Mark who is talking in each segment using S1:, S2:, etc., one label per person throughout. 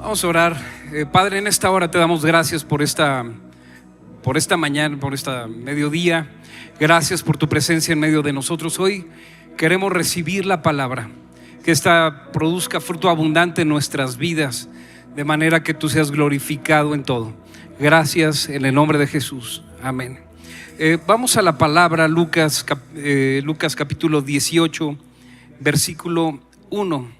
S1: Vamos a orar. Padre, en esta hora te damos gracias por esta mañana, por esta mediodía. Gracias por tu presencia en medio de nosotros. Hoy queremos recibir la palabra, que esta produzca fruto abundante en nuestras vidas, de manera que tú seas glorificado en todo. Gracias en el nombre de Jesús. Amén. Vamos a la palabra, Lucas capítulo 18, versículo 1.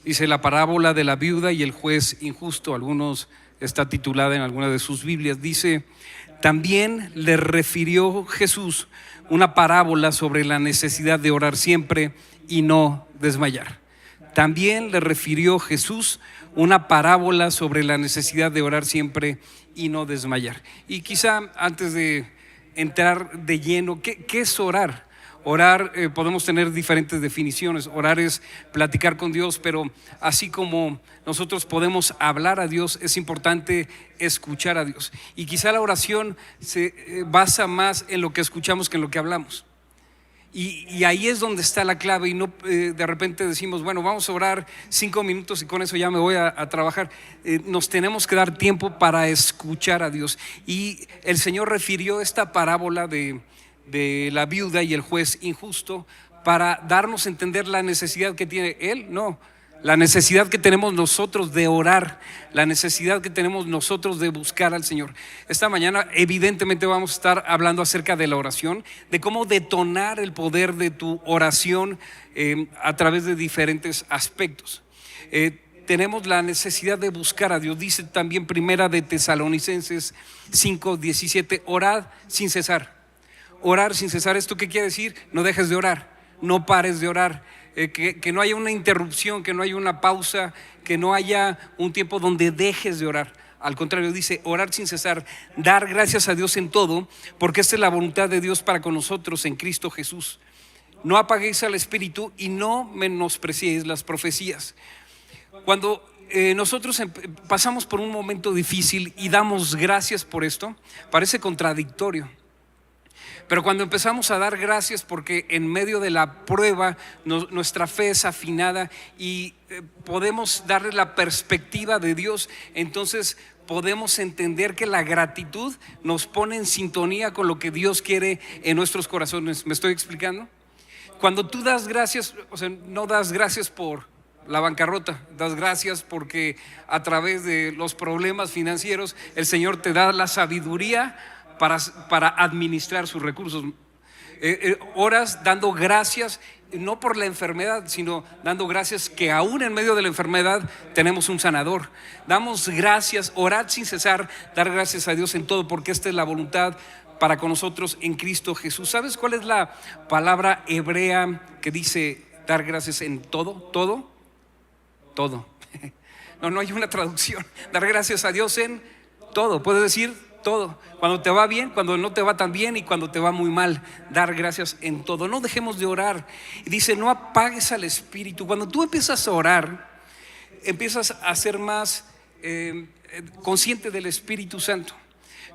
S1: Dice: la parábola de la viuda y el juez injusto. Algunos está titulada en alguna de sus Biblias. Dice: también le refirió Jesús una parábola sobre la necesidad de orar siempre y no desmayar. También le refirió Jesús una parábola sobre la necesidad de orar siempre y no desmayar. Y quizá antes de entrar de lleno, ¿qué es orar? Orar, podemos tener diferentes definiciones. Orar es platicar con Dios, pero así como nosotros podemos hablar a Dios, es importante escuchar a Dios. Y quizá la oración se basa más en lo que escuchamos que en lo que hablamos. Y ahí es donde está la clave. Y no de repente decimos, bueno, vamos a orar 5 minutos y con eso ya me voy a trabajar. Nos tenemos que dar tiempo para escuchar a Dios. Y el Señor refirió esta parábola de la viuda y el juez injusto para darnos a entender la necesidad que tiene él, la necesidad que tenemos nosotros de orar, la necesidad que tenemos nosotros de buscar al Señor. Esta mañana evidentemente vamos a estar hablando acerca de la oración, de cómo detonar el poder de tu oración a través de diferentes aspectos. Tenemos la necesidad de buscar a Dios. Dice también Primera de Tesalonicenses 5:17, orad sin cesar. Orar sin cesar, ¿esto qué quiere decir? No dejes de orar, no pares de orar, que no haya una interrupción, que no haya una pausa, que no haya un tiempo donde dejes de orar. Al contrario, dice orar sin cesar, dar gracias a Dios en todo, porque esta es la voluntad de Dios para con nosotros en Cristo Jesús. No apaguéis al Espíritu y no menospreciéis las profecías. Cuando nosotros pasamos por un momento difícil y damos gracias por esto, parece contradictorio. Pero cuando empezamos a dar gracias porque en medio de la prueba nuestra fe es afinada y podemos darle la perspectiva de Dios, entonces podemos entender que la gratitud nos pone en sintonía con lo que Dios quiere en nuestros corazones. ¿Me estoy explicando? Cuando tú das gracias, o sea, no das gracias por la bancarrota, das gracias porque a través de los problemas financieros el Señor te da la sabiduría para administrar sus recursos. Oras dando gracias, no por la enfermedad, sino dando gracias que aún en medio de la enfermedad tenemos un sanador. Damos gracias, orad sin cesar, dar gracias a Dios en todo, porque esta es la voluntad para con nosotros en Cristo Jesús. ¿Sabes cuál es la palabra hebrea que dice dar gracias en todo? Todo. No hay una traducción. Dar gracias a Dios en todo. Puedes decir todo, cuando te va bien, cuando no te va tan bien y cuando te va muy mal, dar gracias en todo. No dejemos de orar. Y dice, no apagues al Espíritu. Cuando tú empiezas a orar, empiezas a ser más consciente del Espíritu Santo.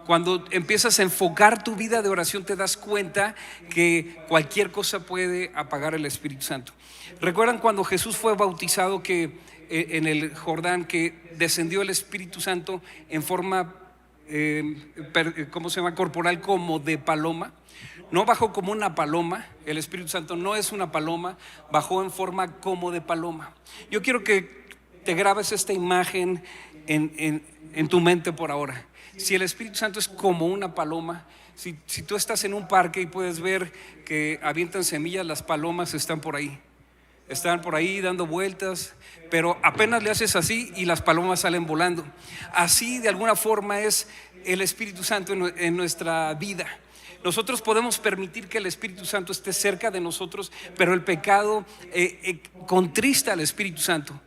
S1: Cuando empiezas a enfocar tu vida de oración, te das cuenta que cualquier cosa puede apagar el Espíritu Santo. ¿Recuerdan cuando Jesús fue bautizado, que en el Jordán, que descendió el Espíritu Santo en forma corporal, como de paloma? No bajó como una paloma. El Espíritu Santo no es una paloma, bajó en forma como de paloma. Yo quiero que te grabes esta imagen en tu mente por ahora. Si el Espíritu Santo es como una paloma, si tú estás en un parque y puedes ver que avientan semillas, las palomas están por ahí dando vueltas, pero apenas le haces así y las palomas salen volando. Así de alguna forma es el Espíritu Santo en nuestra vida. Nosotros podemos permitir que el Espíritu Santo esté cerca de nosotros, pero el pecado contrista al Espíritu Santo.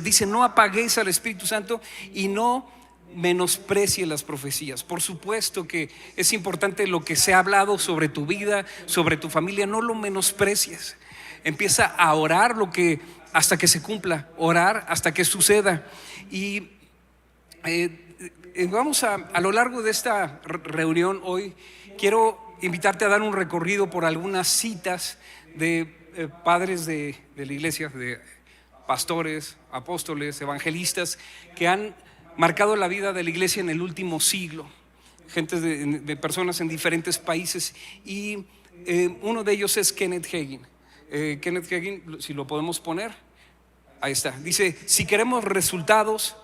S1: Dice, no apaguéis al Espíritu Santo y no menosprecie las profecías. Por supuesto que es importante lo que se ha hablado sobre tu vida, sobre tu familia. No lo menosprecies. Empieza a orar hasta que se cumpla, orar hasta que suceda. Y vamos a lo largo de esta reunión hoy, quiero invitarte a dar un recorrido por algunas citas de padres de la iglesia, de pastores, apóstoles, evangelistas que han marcado la vida de la iglesia en el último siglo, gente de personas en diferentes países, y uno de ellos es Kenneth Hagin. Kenneth Hagin, si lo podemos poner, ahí está. Dice: si queremos resultados,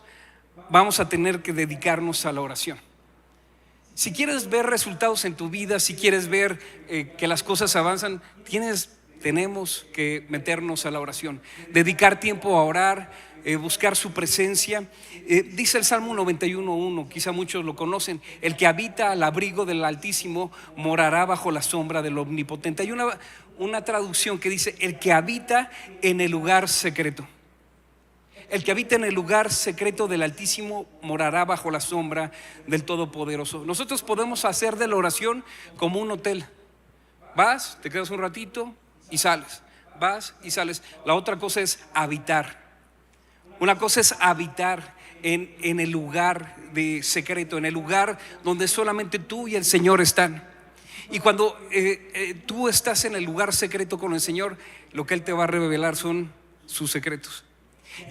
S1: vamos a tener que dedicarnos a la oración. Si quieres ver resultados en tu vida, si quieres ver que las cosas avanzan, tenemos que meternos a la oración, dedicar tiempo a orar, buscar su presencia. Dice el Salmo 91:1, quizá muchos lo conocen: el que habita al abrigo del Altísimo morará bajo la sombra del Omnipotente. Hay una traducción que dice: el que habita en el lugar secreto. El que habita en el lugar secreto del Altísimo morará bajo la sombra del Todopoderoso. Nosotros podemos hacer de la oración como un hotel. Vas, te quedas un ratito y sales. Vas y sales. La otra cosa es habitar. Una cosa es habitar en el lugar de secreto, en el lugar donde solamente tú y el Señor están. Y cuando tú estás en el lugar secreto con el Señor, lo que Él te va a revelar son sus secretos.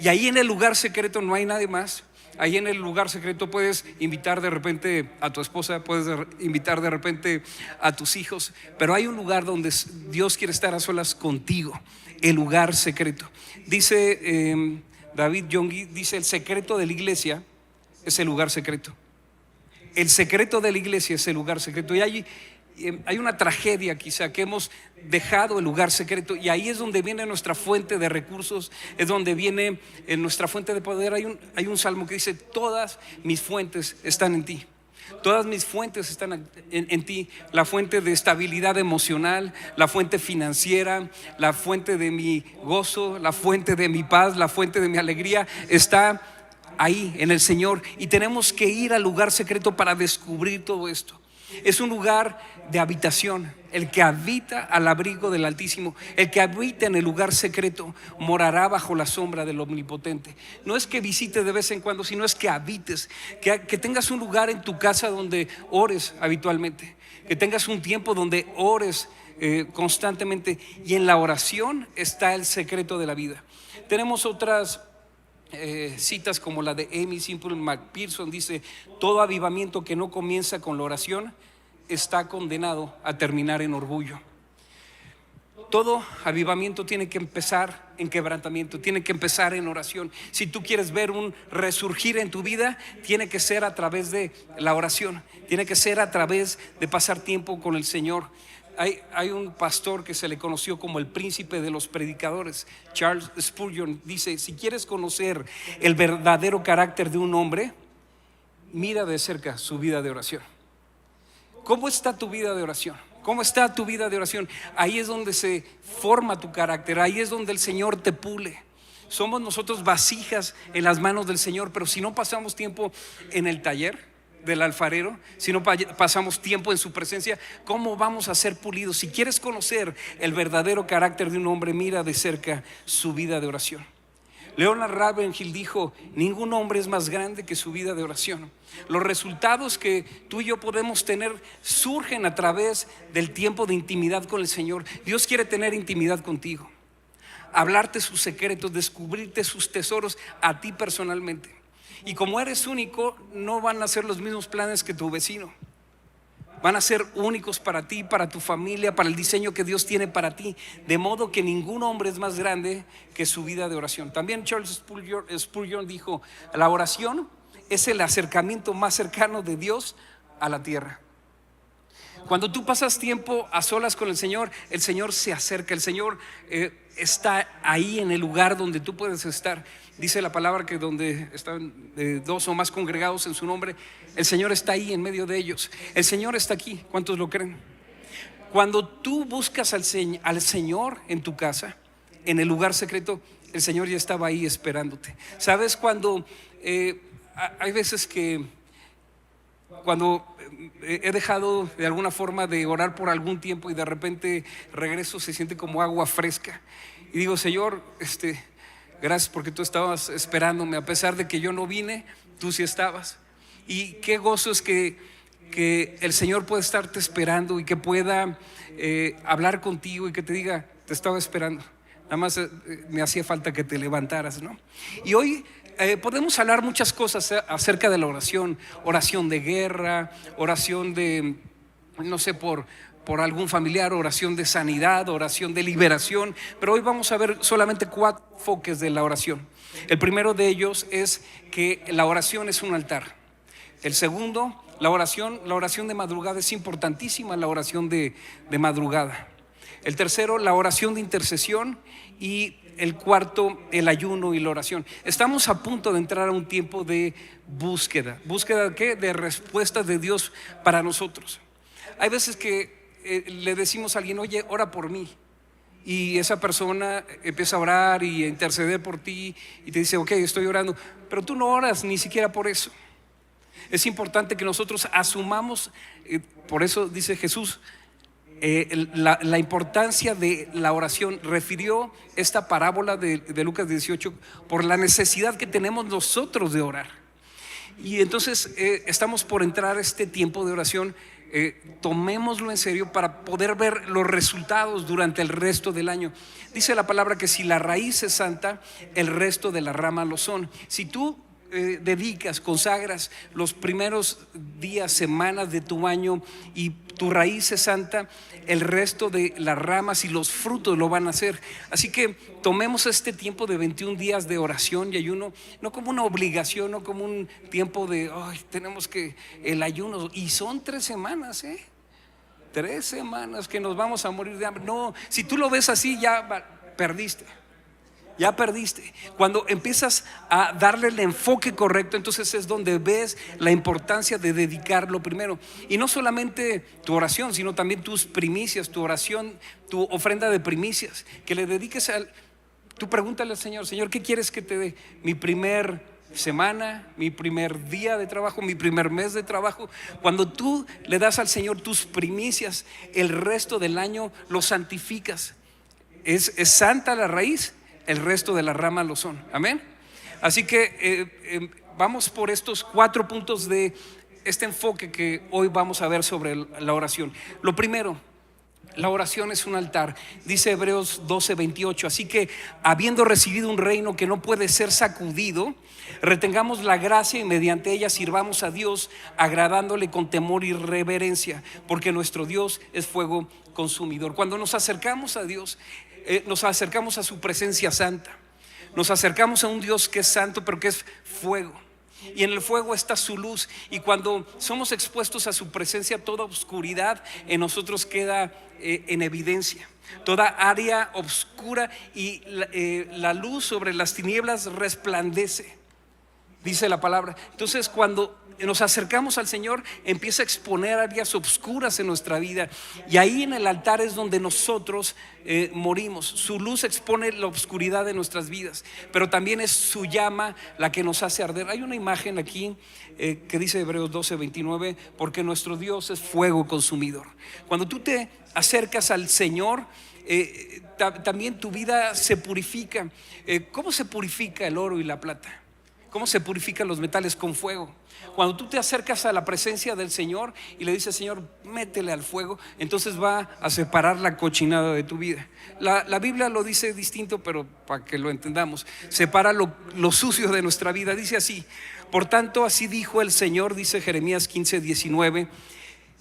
S1: Y ahí en el lugar secreto no hay nadie más. Ahí en el lugar secreto puedes invitar de repente a tu esposa, puedes invitar de repente a tus hijos, pero hay un lugar donde Dios quiere estar a solas contigo, el lugar secreto. Dice David Yonggi, dice: el secreto de la iglesia es el lugar secreto. El secreto de la iglesia es el lugar secreto. Y hay una tragedia quizá, que hemos dejado el lugar secreto, y ahí es donde viene nuestra fuente de recursos, es donde viene nuestra fuente de poder. Hay un salmo que dice: todas mis fuentes están en ti. Todas mis fuentes están en ti. La fuente de estabilidad emocional, la fuente financiera, la fuente de mi gozo, la fuente de mi paz, la fuente de mi alegría está ahí en el Señor. Y tenemos que ir al lugar secreto para descubrir todo esto. Es un lugar de habitación. El que habita al abrigo del Altísimo, el que habita en el lugar secreto, morará bajo la sombra del Omnipotente. No es que visites de vez en cuando, sino es que habites, que tengas un lugar en tu casa donde ores habitualmente, que tengas un tiempo donde ores constantemente. Y en la oración está el secreto de la vida. Tenemos otras citas como la de Amy Simple McPherson. Dice: todo avivamiento que no comienza con la oración está condenado a terminar en orgullo. Todo avivamiento tiene que empezar en quebrantamiento, tiene que empezar en oración. Si tú quieres ver un resurgir en tu vida, tiene que ser a través de la oración, tiene que ser a través de pasar tiempo con el Señor. Hay un pastor que se le conoció como el príncipe de los predicadores, Charles Spurgeon. Dice: si quieres conocer el verdadero carácter de un hombre, mira de cerca su vida de oración. ¿Cómo está tu vida de oración? ¿Cómo está tu vida de oración? Ahí es donde se forma tu carácter, ahí es donde el Señor te pule. Somos nosotros vasijas en las manos del Señor, pero si no pasamos tiempo en el taller del alfarero, si no pasamos tiempo en su presencia, ¿cómo vamos a ser pulidos? Si quieres conocer el verdadero carácter de un hombre, mira de cerca su vida de oración. Leonard Ravenhill dijo: ningún hombre es más grande que su vida de oración. Los resultados que tú y yo podemos tener surgen a través del tiempo de intimidad con el Señor. Dios quiere tener intimidad contigo, hablarte sus secretos, descubrirte sus tesoros a ti personalmente. Y como eres único, no van a ser los mismos planes que tu vecino. Van a ser únicos para ti, para tu familia, para el diseño que Dios tiene para ti. De modo que ningún hombre es más grande que su vida de oración. También Charles Spurgeon dijo: la oración es el acercamiento más cercano de Dios a la tierra. Cuando tú pasas tiempo a solas con el Señor se acerca, el Señor está ahí en el lugar donde tú puedes estar. Dice la palabra que donde están dos o más congregados en su nombre, el Señor está ahí en medio de ellos. El Señor está aquí. ¿Cuántos lo creen? Cuando tú buscas al Señor en tu casa, en el lugar secreto, el Señor ya estaba ahí esperándote. ¿Sabes? Cuando hay veces que cuando he dejado de alguna forma de orar por algún tiempo y de repente regreso, se siente como agua fresca y digo: Señor, gracias porque tú estabas esperándome, a pesar de que yo no vine, tú sí estabas. Y qué gozo es que el Señor pueda estarte esperando y que pueda hablar contigo y que te diga: te estaba esperando, Nada más me hacía falta que te levantaras, ¿no? Y hoy podemos hablar muchas cosas acerca de la oración. Oración de guerra, oración de, no sé, por algún familiar, oración de sanidad, oración de liberación. Pero hoy vamos a ver solamente 4 enfoques de la oración. El primero de ellos es que la oración es un altar. El segundo, la oración de madrugada es importantísima, la oración de madrugada. El tercero, la oración de intercesión. Y el cuarto, el ayuno y la oración. Estamos a punto de entrar a un tiempo de búsqueda. ¿Búsqueda de qué? De respuestas de Dios para nosotros. Hay veces que le decimos a alguien: oye, ora por mí. Y esa persona empieza a orar y a interceder por ti y te dice: ok, estoy orando. Pero tú no oras ni siquiera por eso. Es importante que nosotros asumamos, por eso dice Jesús, la importancia de la oración. Refirió esta parábola de Lucas 18 por la necesidad que tenemos nosotros de orar. Y entonces estamos por entrar a este tiempo de oración. Tomémoslo en serio para poder ver los resultados durante el resto del año. Dice la palabra que si la raíz es santa, el resto de la rama lo son. Si tú dedicas, consagras los primeros días, semanas de tu año y tu raíz es santa, el resto de las ramas y los frutos lo van a hacer. Así que tomemos este tiempo de 21 días de oración y ayuno, no como una obligación, no como un tiempo de tenemos que el ayuno, y son 3 semanas, 3 semanas que nos vamos a morir de hambre. No, si tú lo ves así, ya perdiste. Ya perdiste. Cuando empiezas a darle el enfoque correcto, entonces es donde ves la importancia de dedicarlo primero. Y no solamente tu oración, sino también tus primicias, tu oración, tu ofrenda de primicias. Que le dediques tú pregúntale al Señor: Señor, ¿qué quieres que te dé? Mi primer semana, mi primer día de trabajo, mi primer mes de trabajo. Cuando tú le das al Señor tus primicias, el resto del año lo santificas. Es santa la raíz, el resto de la rama lo son. Amén. Así que vamos por estos 4 puntos de este enfoque que hoy vamos a ver sobre la oración. Lo primero, la oración es un altar. Dice Hebreos 12:28: así que, habiendo recibido un reino que no puede ser sacudido, retengamos la gracia y mediante ella sirvamos a Dios, agradándole con temor y reverencia, porque nuestro Dios es fuego consumidor. Cuando nos acercamos a Dios, nos acercamos a su presencia santa. Nos acercamos a un Dios que es santo, pero que es fuego. Y en el fuego está su luz. Y cuando somos expuestos a su presencia, toda oscuridad en nosotros queda en evidencia. Toda área oscura y la luz sobre las tinieblas resplandece, dice la palabra. Entonces, cuando nos acercamos al Señor, empieza a exponer áreas oscuras en nuestra vida. Y ahí en el altar es donde nosotros morimos. Su luz expone la oscuridad de nuestras vidas, pero también es su llama la que nos hace arder. Hay una imagen aquí que dice Hebreos 12:29: porque nuestro Dios es fuego consumidor. Cuando tú te acercas al Señor, también tu vida se purifica. ¿Cómo se purifica el oro y la plata? ¿Cómo se purifican los metales? Con fuego. Cuando tú te acercas a la presencia del Señor y le dices: Señor, métele al fuego, entonces va a separar la cochinada de tu vida. La Biblia lo dice distinto, pero para que lo entendamos, separa lo sucio de nuestra vida. Dice así: por tanto, así dijo el Señor, dice Jeremías 15:19: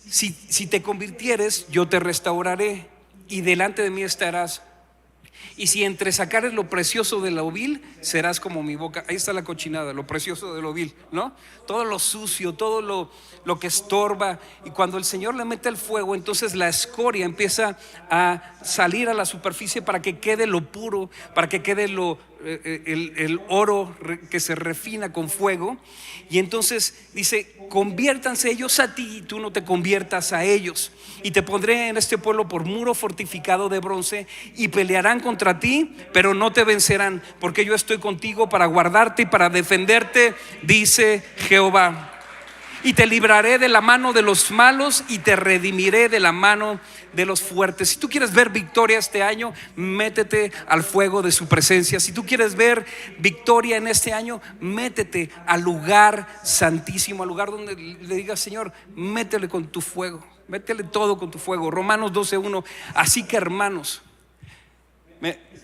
S1: si te convirtieres, yo te restauraré y delante de mí estarás. Y si entre sacares lo precioso de lo vil, serás como mi boca. Ahí está la cochinada, lo precioso de lo vil, ¿no? Todo lo sucio, todo lo que estorba. Y cuando el Señor le mete el fuego, entonces la escoria empieza a salir a la superficie para que quede lo puro, para que quede el oro que se refina con fuego. Y entonces dice: conviértanse ellos a ti y tú no te conviertas a ellos. Y te pondré en este pueblo por muro fortificado de bronce, y pelearán contra ti, pero no te vencerán, porque yo estoy contigo para guardarte y para defenderte, dice Jehová. Y te libraré de la mano de los malos y te redimiré de la mano de los fuertes. Si tú quieres ver victoria este año, métete al fuego de su presencia. Si tú quieres ver victoria en este año, métete al lugar santísimo, al lugar donde le digas: Señor, métele con tu fuego, métele todo con tu fuego. Romanos 12:1: así que, hermanos,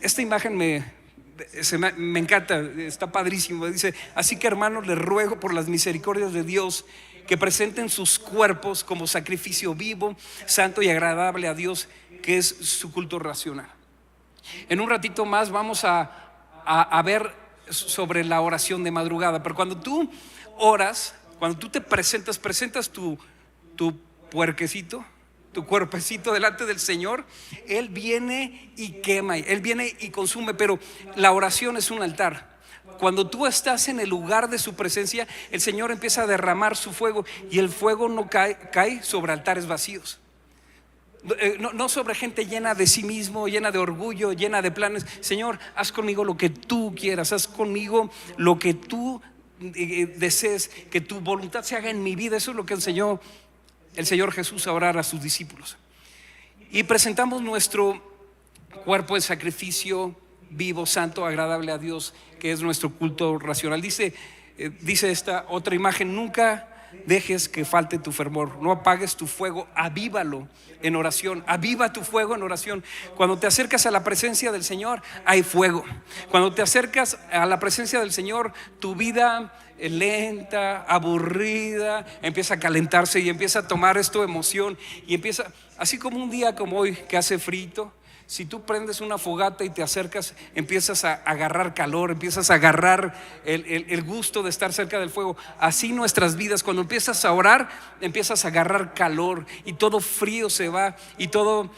S1: Esta imagen me encanta, está padrísimo. Dice: así que, hermanos, les ruego por las misericordias de Dios que presenten sus cuerpos como sacrificio vivo, santo y agradable a Dios, que es su culto racional. En un ratito más vamos a ver sobre la oración de madrugada. Pero cuando tú oras, cuando tú te presentas tu puerquecito, tu cuerpecito delante del Señor, Él viene y quema, Él viene y consume. Pero la oración es un altar. Cuando tú estás en el lugar de su presencia, el Señor empieza a derramar su fuego, y el fuego no cae sobre altares vacíos. No sobre gente llena de sí mismo, llena de orgullo, llena de planes. Señor, haz conmigo lo que tú quieras, haz conmigo lo que tú desees, que tu voluntad se haga en mi vida. Eso es lo que enseñó el Señor Jesús a orar a sus discípulos. Y presentamos nuestro cuerpo de sacrificio vivo, santo, agradable a Dios, que es nuestro culto racional. Dice esta otra imagen: nunca dejes que falte tu fervor, no apagues tu fuego, avívalo en oración. Aviva tu fuego en oración. Cuando te acercas a la presencia del Señor, hay fuego. Cuando te acercas a la presencia del Señor, tu vida lenta, aburrida, empieza a calentarse y empieza a tomar esto emoción, y empieza, así como un día como hoy que hace frito. Si tú prendes una fogata y te acercas, empiezas a agarrar calor, empiezas a agarrar el gusto de estar cerca del fuego. Así nuestras vidas, cuando empiezas a orar, empiezas a agarrar calor, y todo frío se va, y todo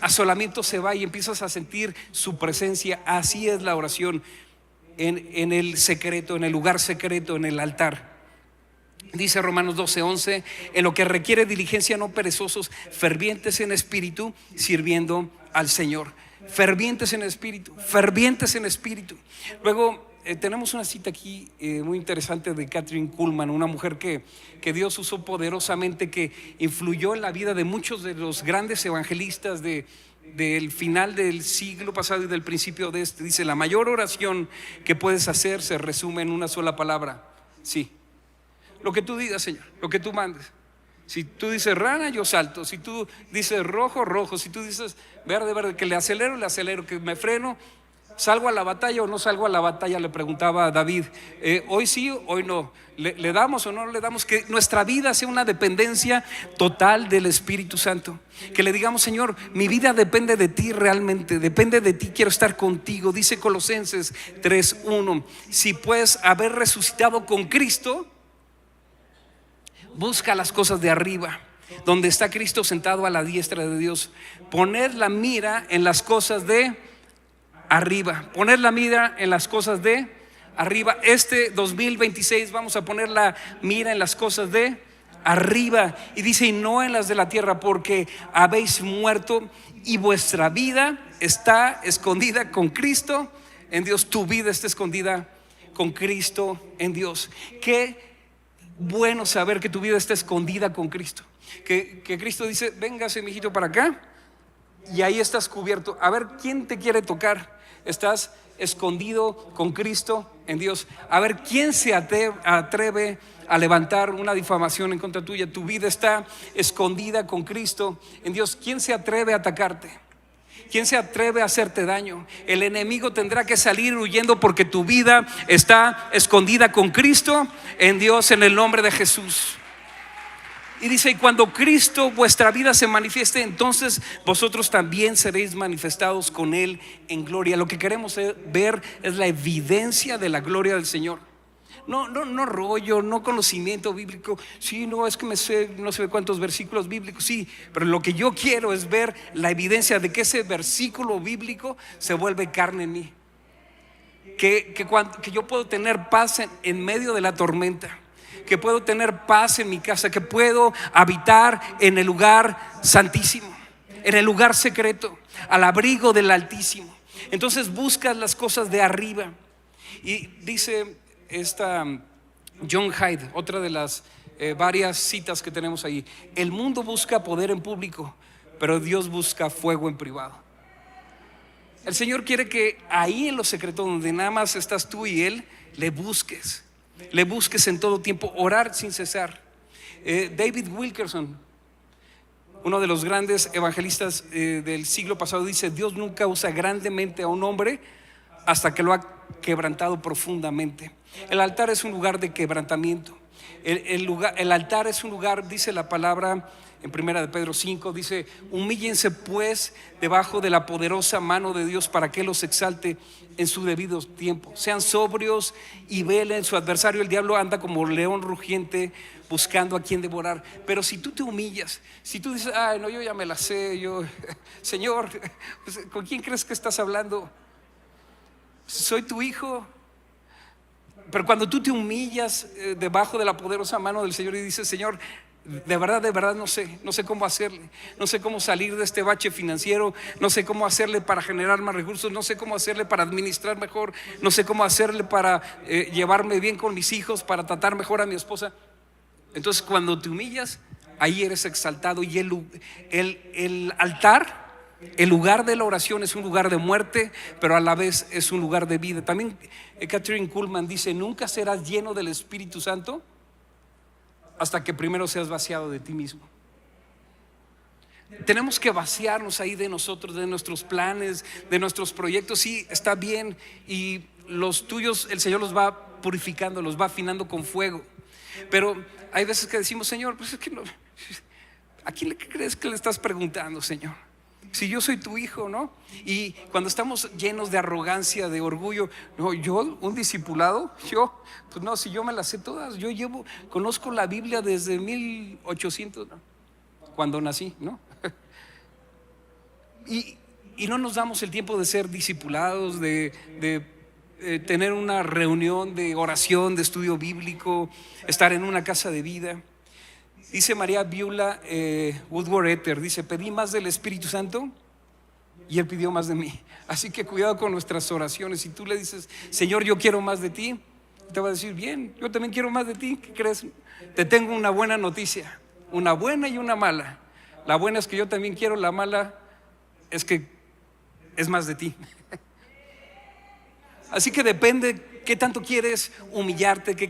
S1: asolamiento se va, y empiezas a sentir su presencia. Así es la oración en el secreto, en el lugar secreto, en el altar. Dice Romanos 12:11: en lo que requiere diligencia, no perezosos, fervientes en espíritu, sirviendo al Señor. Fervientes en espíritu, fervientes en espíritu. Luego tenemos una cita aquí muy interesante de Kathryn Kuhlman, una mujer que Dios usó poderosamente, que influyó en la vida de muchos de los grandes evangelistas del final del siglo pasado y del principio de este. Dice: la mayor oración que puedes hacer se resume en una sola palabra: sí. Lo que tú digas, Señor, lo que tú mandes. Si tú dices rana, yo salto. Si tú dices rojo, rojo. Si tú dices verde, verde. Que le acelero. Que me freno. ¿Salgo a la batalla o no salgo a la batalla?, le preguntaba a David. Hoy sí, hoy no. ¿Le damos o no le damos? Que nuestra vida sea una dependencia total del Espíritu Santo. Que le digamos: Señor, mi vida depende de ti realmente. Depende de ti, quiero estar contigo. Dice Colosenses 3:1: si puedes haber resucitado con Cristo, busca las cosas de arriba, donde está Cristo sentado a la diestra de Dios. Poner la mira en las cosas de arriba. Poner la mira en las cosas de arriba. Este 2026 vamos a poner la mira en las cosas de arriba. Y dice: y no en las de la tierra, porque habéis muerto y vuestra vida está escondida con Cristo en Dios. Tu vida está escondida con Cristo en Dios. Qué bueno saber que tu vida está escondida con Cristo. Que Cristo dice: véngase, mijito, para acá, y ahí estás cubierto. A ver, ¿quién te quiere tocar? Estás escondido con Cristo en Dios. A ver, ¿quién se atreve a levantar una difamación en contra tuya? Tu vida está escondida con Cristo en Dios. ¿Quién se atreve a atacarte? ¿Quién se atreve a hacerte daño? El enemigo tendrá que salir huyendo, porque tu vida está escondida con Cristo en Dios, en el nombre de Jesús. Y dice: y cuando Cristo vuestra vida se manifieste, entonces vosotros también seréis manifestados con Él en gloria. Lo que queremos ver es la evidencia de la gloria del Señor. No rollo, no conocimiento bíblico. Sí, no, es que me sé no sé cuántos versículos bíblicos. Sí, pero lo que yo quiero es ver la evidencia de que ese versículo bíblico se vuelve carne en mí. Que yo puedo tener paz en medio de la tormenta. Que puedo tener paz en mi casa. Que puedo habitar en el lugar santísimo, en el lugar secreto, al abrigo del Altísimo. Entonces buscas las cosas de arriba. Y dice esta John Hyde, otra de las varias citas que tenemos ahí: el mundo busca poder en público, pero Dios busca fuego en privado. El Señor quiere que ahí en lo secreto, donde nada más estás tú y Él, le busques en todo tiempo, orar sin cesar. David Wilkerson, Uno de los grandes evangelistas del siglo pasado dice: Dios nunca usa grandemente a un hombre hasta que lo ha quebrantado profundamente. El altar es un lugar de quebrantamiento. El altar es un lugar, dice la palabra en 1 de Pedro 5, dice: humíllense pues debajo de la poderosa mano de Dios para que los exalte en su debido tiempo. Sean sobrios y velen. Su adversario el diablo anda como león rugiente buscando a quien devorar. Pero si tú te humillas, si tú dices: ay, no, yo ya me la sé, Señor, ¿con quién crees que estás hablando? Soy tu hijo. Pero cuando tú te humillas debajo de la poderosa mano del Señor y dices: Señor, de verdad no sé cómo hacerle, no sé cómo salir de este bache financiero, no sé cómo hacerle para generar más recursos, no sé cómo hacerle para administrar mejor, no sé cómo hacerle para llevarme bien con mis hijos, para tratar mejor a mi esposa. Entonces, cuando te humillas, ahí eres exaltado. Y el altar, el lugar de la oración, es un lugar de muerte, pero a la vez es un lugar de vida. También Kathryn Kuhlman dice: nunca serás lleno del Espíritu Santo hasta que primero seas vaciado de ti mismo. Tenemos que vaciarnos ahí de nosotros, de nuestros planes, de nuestros proyectos. Sí, está bien, y los tuyos el Señor los va purificando, los va afinando con fuego. Pero hay veces que decimos: Señor, pues es que no, ¿a quién le crees que le estás preguntando, Señor? Si yo soy tu hijo, ¿no? Y cuando estamos llenos de arrogancia, de orgullo: no, yo, un discipulado, pues no, si yo me las sé todas, conozco la Biblia desde 1800, ¿no? Cuando nací, ¿no? Y no nos damos el tiempo de ser discipulados, de tener una reunión de oración, de estudio bíblico, estar en una casa de vida. Dice María Beulah Woodworth-Etter, dice: pedí más del Espíritu Santo y Él pidió más de mí. Así que cuidado con nuestras oraciones. Si tú le dices: Señor, yo quiero más de ti, te va a decir: bien, yo también quiero más de ti. ¿Qué crees? Te tengo una buena noticia, una buena y una mala. La buena es que yo también quiero, la mala es que es más de ti. Así que depende qué tanto quieres humillarte, qué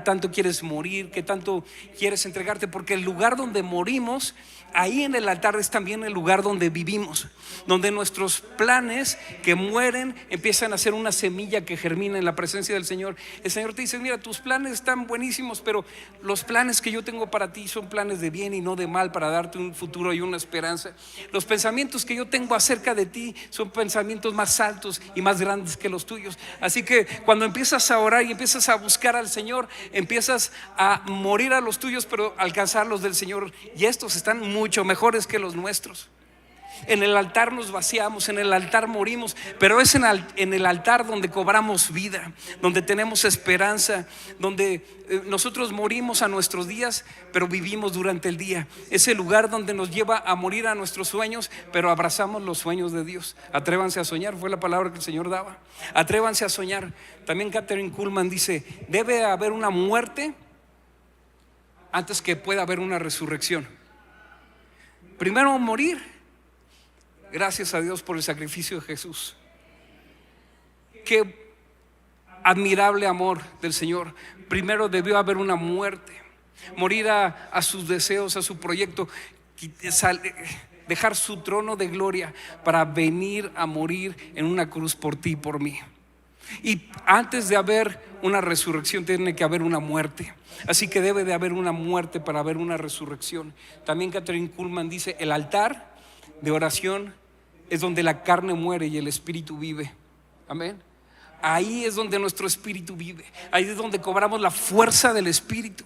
S1: tanto quieres morir, qué tanto quieres entregarte. Porque el lugar donde morimos, ahí en el altar, es también el lugar donde vivimos, donde nuestros planes que mueren empiezan a ser una semilla que germina en la presencia del Señor. El Señor te dice: mira, tus planes están buenísimos, pero los planes que yo tengo para ti son planes de bien y no de mal, para darte un futuro y una esperanza. Los pensamientos que yo tengo acerca de ti son pensamientos más altos y más grandes que los tuyos. Así que cuando empiezas a orar y empiezas a buscar al Señor, empiezas a morir a los tuyos, pero alcanzar los del Señor, y estos están mucho mejores que los nuestros. En el altar nos vaciamos, en el altar morimos, pero es en el altar donde cobramos vida, donde tenemos esperanza, donde nosotros morimos a nuestros días, pero vivimos durante el día. Es el lugar donde nos lleva a morir a nuestros sueños, pero abrazamos los sueños de Dios. Atrévanse a soñar, fue la palabra que el Señor daba. Atrévanse a soñar. También Kathryn Kuhlman dice: debe haber una muerte antes que pueda haber una resurrección. Primero morir. Gracias a Dios por el sacrificio de Jesús. Qué admirable amor del Señor. Primero debió haber una muerte, morir a sus deseos, a su proyecto, dejar su trono de gloria para venir a morir en una cruz por ti y por mí. Y antes de haber una resurrección tiene que haber una muerte. Así que debe de haber una muerte para haber una resurrección. También Kathryn Kuhlman dice: el altar de oración es donde la carne muere y el espíritu vive. Amén. Ahí es donde nuestro espíritu vive. Ahí es donde cobramos la fuerza del espíritu.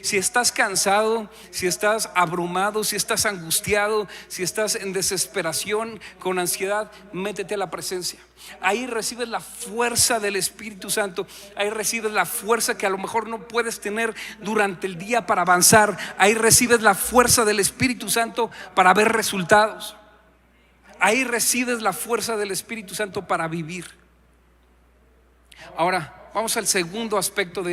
S1: Si estás cansado, si estás abrumado, si estás angustiado, si estás en desesperación, con ansiedad, métete a la presencia. Ahí recibes la fuerza del Espíritu Santo. Ahí recibes la fuerza que a lo mejor no puedes tener durante el día para avanzar. Ahí recibes la fuerza del Espíritu Santo para ver resultados. Ahí recibes la fuerza del Espíritu Santo para vivir. Ahora vamos al segundo aspecto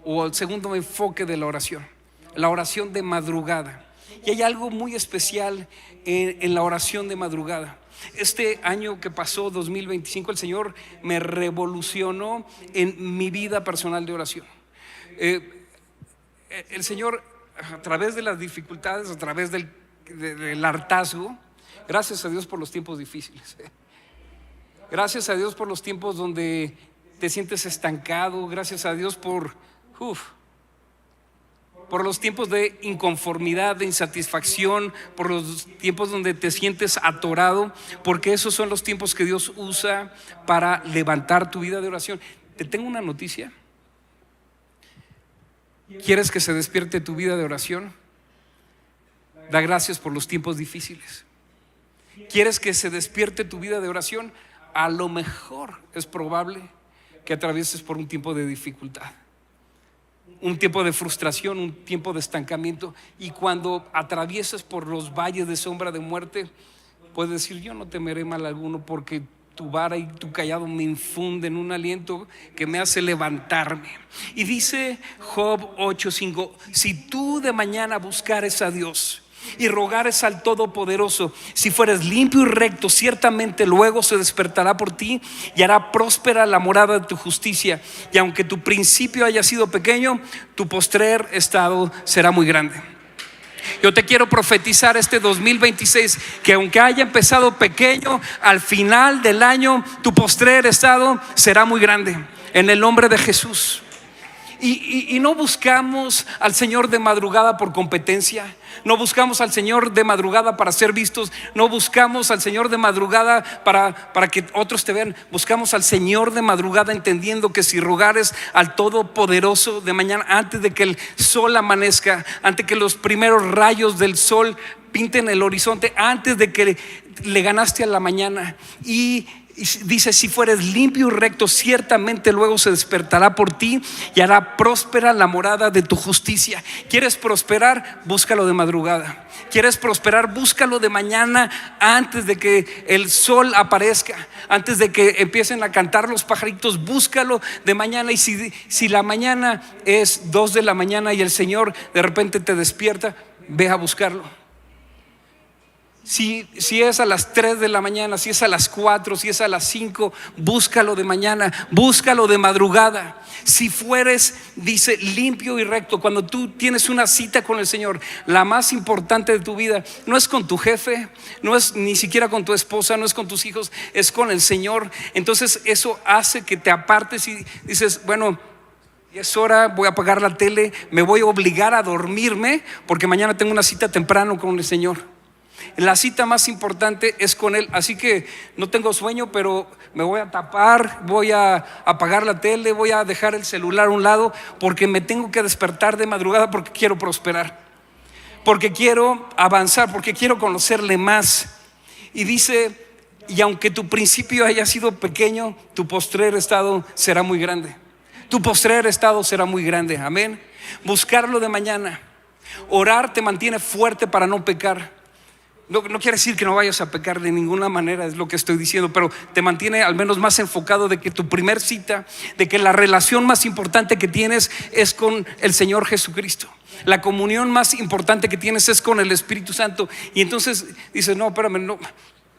S1: o al segundo enfoque de la oración de madrugada. Y hay algo muy especial en la oración de madrugada. Este año que pasó, 2025, el Señor me revolucionó en mi vida personal de oración. El Señor, a través de las dificultades, a través del del hartazgo. Gracias a Dios por los tiempos difíciles. Gracias a Dios por los tiempos donde te sientes estancado. Gracias a Dios por los tiempos de inconformidad, de insatisfacción, por los tiempos donde te sientes atorado, porque esos son los tiempos que Dios usa para levantar tu vida de oración. Te tengo una noticia. ¿Quieres que se despierte tu vida de oración? Da gracias por los tiempos difíciles. ¿Quieres que se despierte tu vida de oración? A lo mejor es probable que atravieses por un tiempo de dificultad, un tiempo de frustración, un tiempo de estancamiento. Y cuando atravieses por los valles de sombra de muerte, puedes decir: yo no temeré mal alguno, porque tu vara y tu callado me infunden un aliento que me hace levantarme. Y dice Job 8:5: si tú de mañana buscares a Dios y rogares al Todopoderoso, si fueres limpio y recto, ciertamente luego se despertará por ti y hará próspera la morada de tu justicia. Y aunque tu principio haya sido pequeño, tu postrer estado será muy grande. Yo te quiero profetizar este 2026 que aunque haya empezado pequeño, al final del año tu postrer estado será muy grande, en el nombre de Jesús. Y no buscamos al Señor de madrugada por competencia. No buscamos al Señor de madrugada para ser vistos. No buscamos al Señor de madrugada para que otros te vean. Buscamos al Señor de madrugada, entendiendo que si rogares al Todopoderoso de mañana, antes de que el sol amanezca, antes que los primeros rayos del sol pinten el horizonte, antes de que le ganaste a la mañana, y dice: si fueres limpio y recto, ciertamente luego se despertará por ti y hará próspera la morada de tu justicia. ¿Quieres prosperar? Búscalo de madrugada. ¿Quieres prosperar? Búscalo de mañana, antes de que el sol aparezca, antes de que empiecen a cantar los pajaritos. Búscalo de mañana. Y si la mañana es 2 de la mañana y el Señor de repente te despierta, ve a buscarlo. Si es a las 3 de la mañana, si es a las 4, si es a las 5, búscalo de mañana, búscalo de madrugada. Si fueres, dice, limpio y recto. Cuando tú tienes una cita con el Señor, la más importante de tu vida no es con tu jefe, no es ni siquiera con tu esposa, no es con tus hijos, es con el Señor. Entonces eso hace que te apartes y dices: bueno, es hora, voy a apagar la tele, me voy a obligar a dormirme porque mañana tengo una cita temprano con el Señor. La cita más importante es con Él. Así que no tengo sueño, pero me voy a tapar, voy a apagar la tele, voy a dejar el celular a un lado, porque me tengo que despertar de madrugada, porque quiero prosperar, porque quiero avanzar, porque quiero conocerle más. Y dice: y aunque tu principio haya sido pequeño, tu postrer estado será muy grande. Tu postrer estado será muy grande. Amén. Buscarlo de mañana. Orar te mantiene fuerte para no pecar. No quiere decir que no vayas a pecar de ninguna manera, es lo que estoy diciendo, pero te mantiene al menos más enfocado de que tu primer cita, de que la relación más importante que tienes es con el Señor Jesucristo. La comunión más importante que tienes es con el Espíritu Santo. Y entonces dices: no, espérame, no,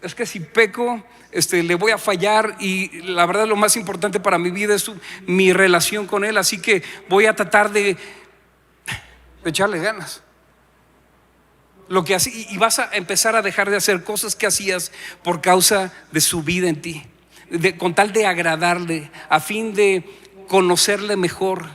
S1: es que si peco, le voy a fallar, y la verdad lo más importante para mi vida es mi relación con Él. Así que voy a tratar de echarle ganas. Lo que así, y vas a empezar a dejar de hacer cosas que hacías por causa de su vida en ti, con tal de agradarle, a fin de conocerle mejor.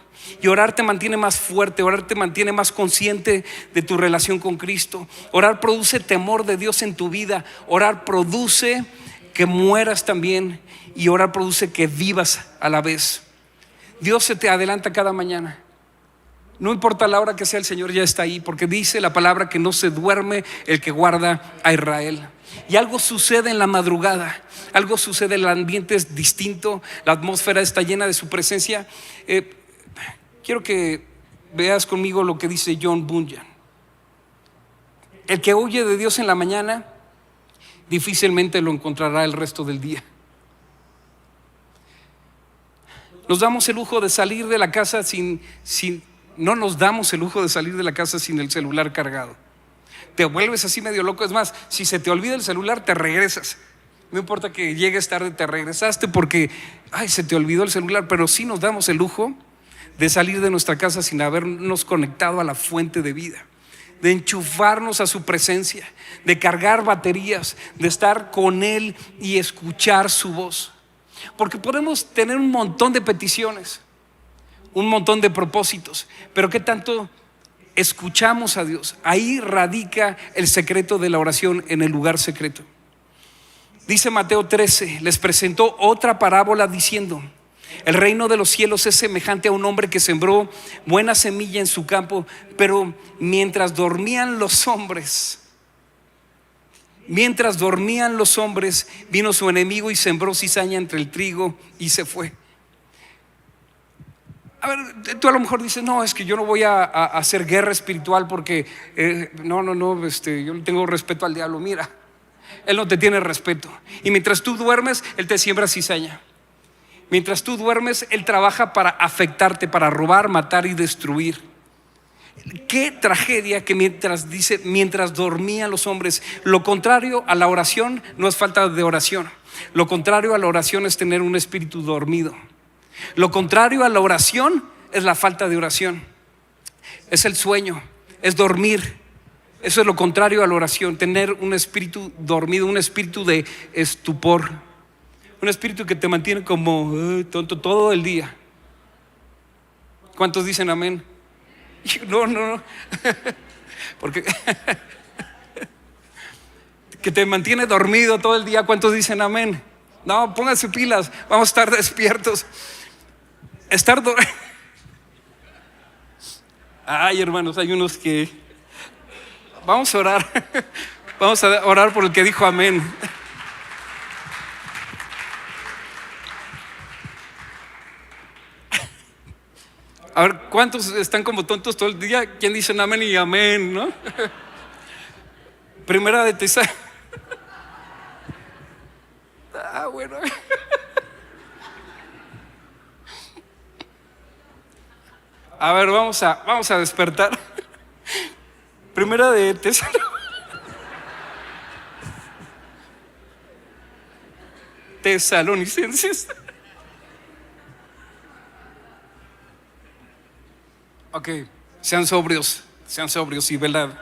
S1: Y orar te mantiene más fuerte, orar te mantiene más consciente de tu relación con Cristo. Orar produce temor de Dios en tu vida. Orar produce que mueras también, y orar produce que vivas a la vez. Dios se te adelanta cada mañana. No importa la hora que sea, el Señor ya está ahí, porque dice la palabra que no se duerme el que guarda a Israel. Y algo sucede en la madrugada, algo sucede, el ambiente es distinto, la atmósfera está llena de su presencia. Quiero que veas conmigo lo que dice John Bunyan: el que huye de Dios en la mañana difícilmente lo encontrará el resto del día. Nos damos el lujo de salir de la casa no nos damos el lujo de salir de la casa sin el celular cargado. Te vuelves así medio loco. Es más, si se te olvida el celular, te regresas. No importa que llegues tarde, te regresaste porque se te olvidó el celular. Pero sí nos damos el lujo de salir de nuestra casa sin habernos conectado a la fuente de vida, de enchufarnos a su presencia, de cargar baterías, de estar con Él y escuchar su voz. Porque podemos tener un montón de peticiones, un montón de propósitos, pero ¿qué tanto escuchamos a Dios? Ahí radica el secreto de la oración, en el lugar secreto. Dice Mateo 13, les presentó otra parábola diciendo: el reino de los cielos es semejante a un hombre que sembró buena semilla en su campo, pero mientras dormían los hombres, vino su enemigo y sembró cizaña entre el trigo y se fue. A ver, tú a lo mejor dices: no, es que yo no voy a hacer guerra espiritual porque yo no tengo respeto al diablo. Mira, él no te tiene respeto. Y mientras tú duermes, él te siembra cizaña. Mientras tú duermes, él trabaja para afectarte, para robar, matar y destruir. Qué tragedia que mientras dormían los hombres. Lo contrario a la oración no es falta de oración. Lo contrario a la oración es tener un espíritu dormido. Lo contrario a la oración es la falta de oración. Es el sueño, es dormir. Eso es lo contrario a la oración, tener un espíritu dormido, un espíritu de estupor, un espíritu que te mantiene como tonto todo el día. ¿Cuántos dicen amén? No. Porque que te mantiene dormido todo el día. ¿Cuántos dicen amén? No, pónganse pilas, vamos a estar despiertos. Ay, hermanos, hay unos que vamos a orar. Vamos a orar por el que dijo amén. A ver, ¿cuántos están como tontos todo el día? ¿Quién dice amén y amén, no? Primera de Tesalonicenses. Bueno. A ver, vamos a despertar. Primera de Tesalonicenses. Ok, sean sobrios y verdad.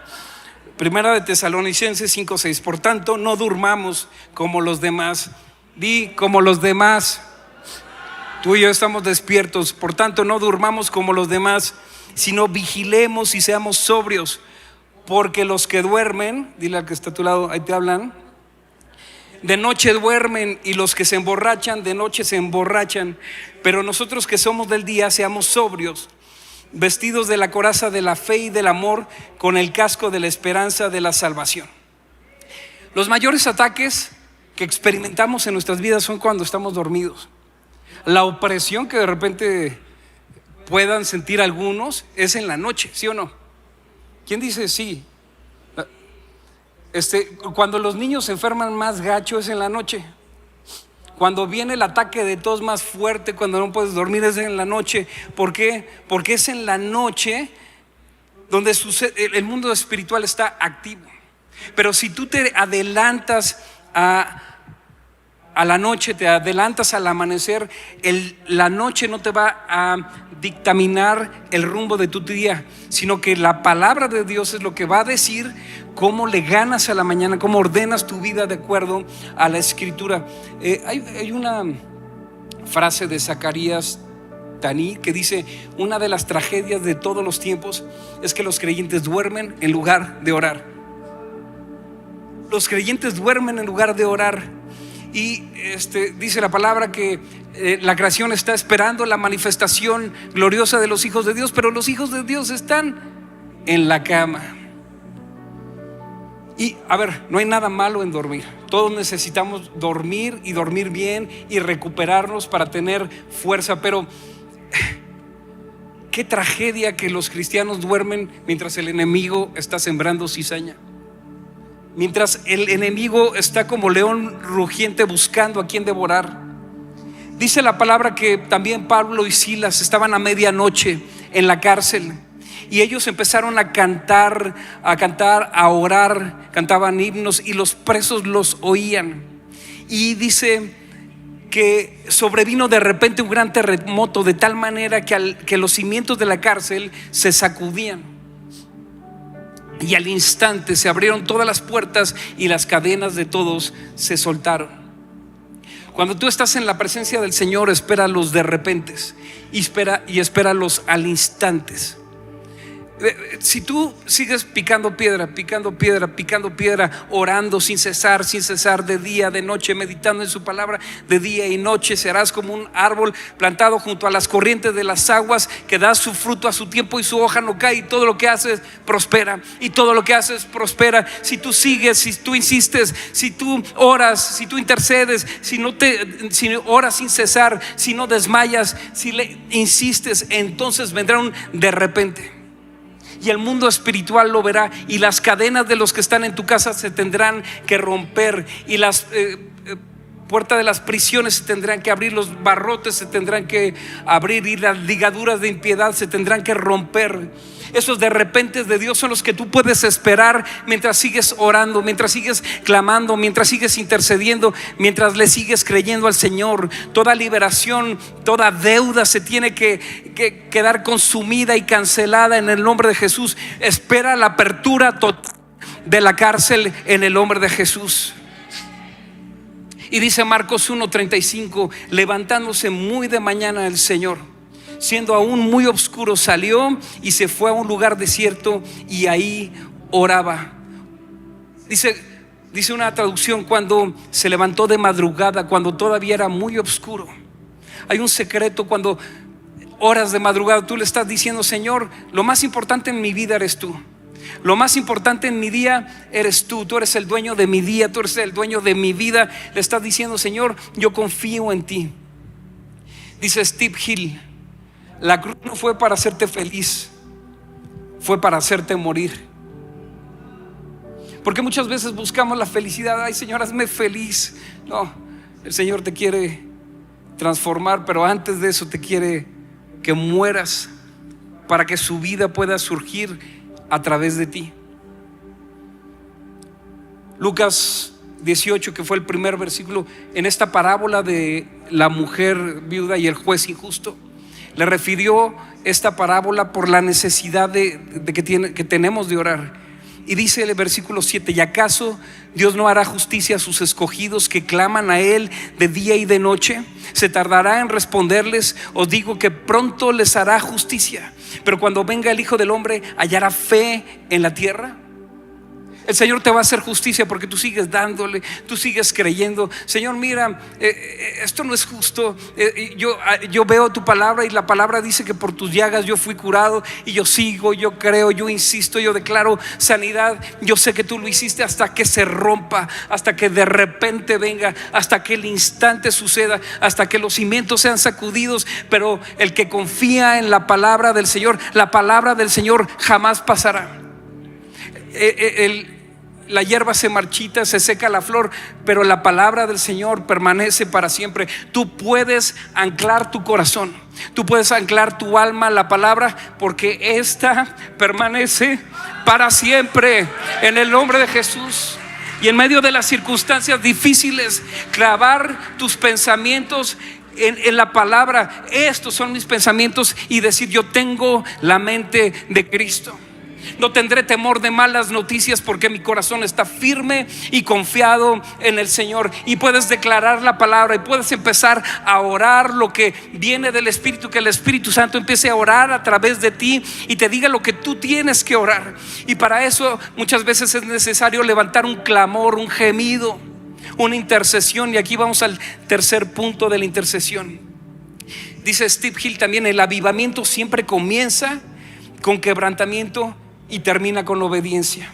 S1: Primera de Tesalonicenses 5:6. Por tanto, no durmamos como los demás. Di como los demás. Tú y yo estamos despiertos. Por tanto, no durmamos como los demás, sino vigilemos y seamos sobrios. Porque los que duermen, dile al que está a tu lado, ahí te hablan, de noche duermen, y los que se emborrachan, de noche se emborrachan. Pero nosotros que somos del día, seamos sobrios, vestidos de la coraza de la fe y del amor, con el casco de la esperanza de la salvación. Los mayores ataques que experimentamos en nuestras vidas son cuando estamos dormidos. La opresión que de repente puedan sentir algunos es en la noche, ¿sí o no? ¿Quién dice sí? Cuando los niños se enferman más gacho es en la noche. Cuando viene el ataque de tos más fuerte, cuando no puedes dormir, es en la noche. ¿Por qué? Porque es en la noche donde el mundo espiritual está activo. Pero si tú te adelantas a la noche, te adelantas al amanecer, la noche no te va a dictaminar el rumbo de tu día, sino que la palabra de Dios es lo que va a decir cómo le ganas a la mañana, cómo ordenas tu vida de acuerdo a la escritura. Hay una frase de Zacarías Taní que dice: una de las tragedias de todos los tiempos es que los creyentes duermen en lugar de orar. Los creyentes duermen en lugar de orar. Y dice la palabra que la creación está esperando la manifestación gloriosa de los hijos de Dios, pero los hijos de Dios están en la cama. Y a ver, no hay nada malo en dormir. Todos necesitamos dormir y dormir bien y recuperarnos para tener fuerza. Pero qué tragedia que los cristianos duermen mientras el enemigo está sembrando cizaña. Mientras el enemigo está como león rugiente buscando a quien devorar. Dice la palabra que también Pablo y Silas estaban a medianoche en la cárcel, y ellos empezaron a cantar, a orar, cantaban himnos, y los presos los oían. Y dice que sobrevino de repente un gran terremoto, de tal manera que los cimientos de la cárcel se sacudían. y al instante se abrieron todas las puertas y las cadenas de todos se soltaron. Cuando tú estás en la presencia del Señor, espera los de repentes y espéralos al instante. Si tú sigues picando piedra, orando sin cesar, de día, de noche, meditando en su palabra, de día y noche, serás como un árbol plantado junto a las corrientes de las aguas, que da su fruto a su tiempo y su hoja no cae, y todo lo que haces prospera, Si tú sigues, si tú insistes, si tú oras, si tú intercedes, si oras sin cesar, si no desmayas, si le insistes, entonces vendrá un de repente. Y el mundo espiritual lo verá, y las cadenas de los que están en tu casa se tendrán que romper, y las puertas de las prisiones se tendrán que abrir, los barrotes se tendrán que abrir, y las ligaduras de impiedad se tendrán que romper. Esos de repente de Dios son los que tú puedes esperar mientras sigues orando, mientras sigues clamando, mientras sigues intercediendo, mientras le sigues creyendo al Señor. Toda liberación, toda deuda se tiene que quedar consumida y cancelada en el nombre de Jesús. Espera la apertura total de la cárcel en el nombre de Jesús. Y dice Marcos 1:35: levantándose muy de mañana el Señor, siendo aún muy oscuro, salió y se fue a un lugar desierto, y ahí oraba. Dice una traducción: cuando se levantó de madrugada, cuando todavía era muy oscuro. Hay un secreto cuando oras de madrugada. Tú le estás diciendo: Señor, lo más importante en mi vida eres tú. Lo más importante en mi día eres tú. Tú eres el dueño de mi día, tú eres el dueño de mi vida. Le estás diciendo: Señor, yo confío en ti. Dice Steve Hill: la cruz no fue para hacerte feliz, fue para hacerte morir. Porque muchas veces buscamos la felicidad. Ay, Señor, hazme feliz. No, el Señor te quiere transformar, pero antes de eso te quiere que mueras para que su vida pueda surgir a través de ti. Lucas 18, que fue el primer versículo en esta parábola de la mujer viuda y el juez injusto, le refirió esta parábola por la necesidad que tenemos de orar. Y dice el versículo 7: ¿y acaso Dios no hará justicia a sus escogidos que claman a Él de día y de noche? ¿Se tardará en responderles? Os digo que pronto les hará justicia. Pero cuando venga el Hijo del Hombre, ¿hallará fe en la tierra? El Señor te va a hacer justicia porque tú sigues dándole, tú sigues creyendo. Señor, mira, esto no es justo. Yo veo tu palabra, y la palabra dice que por tus llagas yo fui curado, y yo sigo, yo creo, yo insisto, yo declaro sanidad. Yo sé que tú lo hiciste hasta que se rompa, hasta que de repente venga, hasta que el instante suceda, hasta que los cimientos sean sacudidos. Pero el que confía en la palabra del Señor, la palabra del Señor jamás pasará. La hierba se marchita, se seca la flor, pero la palabra del Señor permanece para siempre. Tú puedes anclar tu corazón, tú puedes anclar tu alma a la palabra, porque esta permanece para siempre en el nombre de Jesús. Y en medio de las circunstancias difíciles, clavar tus pensamientos en la palabra. Estos son mis pensamientos, y decir: yo tengo la mente de Cristo. No tendré temor de malas noticias, porque mi corazón está firme y confiado en el Señor. Y puedes declarar la palabra, y puedes empezar a orar lo que viene del Espíritu, que el Espíritu Santo empiece a orar a través de ti y te diga lo que tú tienes que orar. Y para eso muchas veces es necesario levantar un clamor, un gemido, una intercesión. Y aquí vamos al tercer punto de la intercesión. Dice Steve Hill también: el avivamiento siempre comienza con quebrantamiento y termina con obediencia.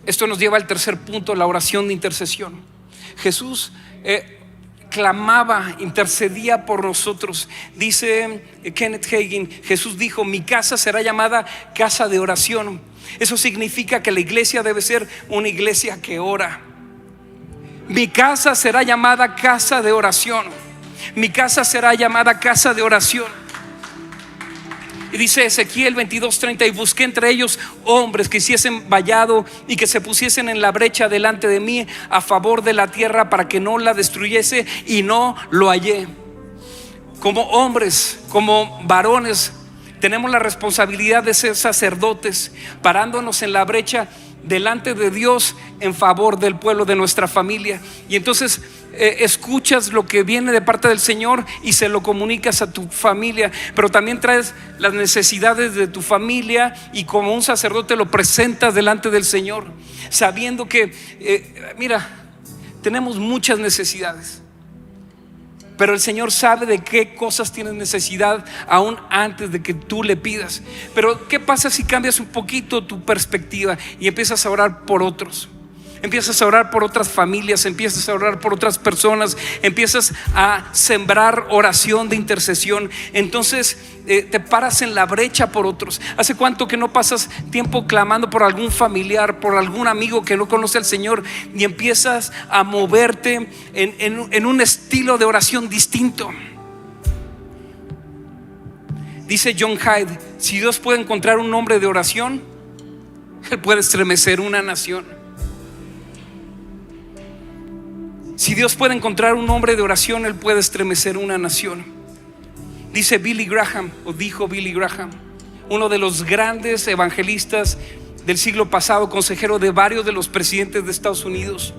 S1: Esto nos lleva al tercer punto, la oración de intercesión. Jesús clamaba, intercedía por nosotros. Dice Kenneth Hagin: Jesús dijo: mi casa será llamada casa de oración. Eso significa que la iglesia debe ser una iglesia que ora. Mi casa será llamada casa de oración. Mi casa será llamada casa de oración. Y dice Ezequiel 22:30: y busqué entre ellos hombres que hiciesen vallado y que se pusiesen en la brecha delante de mí a favor de la tierra, para que no la destruyese, y no lo hallé. Como hombres, como varones, Tenemos la responsabilidad de ser sacerdotes, parándonos en la brecha delante de Dios en favor del pueblo de nuestra familia. Y entonces escuchas lo que viene de parte del Señor y se lo comunicas a tu familia, pero también traes las necesidades de tu familia y como un sacerdote lo presentas delante del Señor, sabiendo que mira, tenemos muchas necesidades, pero el Señor sabe de qué cosas tienes necesidad aún antes de que tú le pidas. Pero ¿qué pasa si cambias un poquito tu perspectiva y empiezas a orar por otros? Empiezas a orar por otras familias, empiezas a orar por otras personas, empiezas a sembrar oración de intercesión. Entonces te paras en la brecha por otros. ¿Hace cuánto que no pasas tiempo clamando por algún familiar, por algún amigo que no conoce al Señor, y empiezas a moverte en un estilo de oración distinto? Dice John Hyde: si Dios puede encontrar un hombre de oración, Él puede estremecer una nación. Si Dios puede encontrar un hombre de oración, Él puede estremecer una nación. Dice Billy Graham, o dijo Billy Graham, uno de los grandes evangelistas del siglo pasado, consejero de varios de los presidentes de Estados Unidos: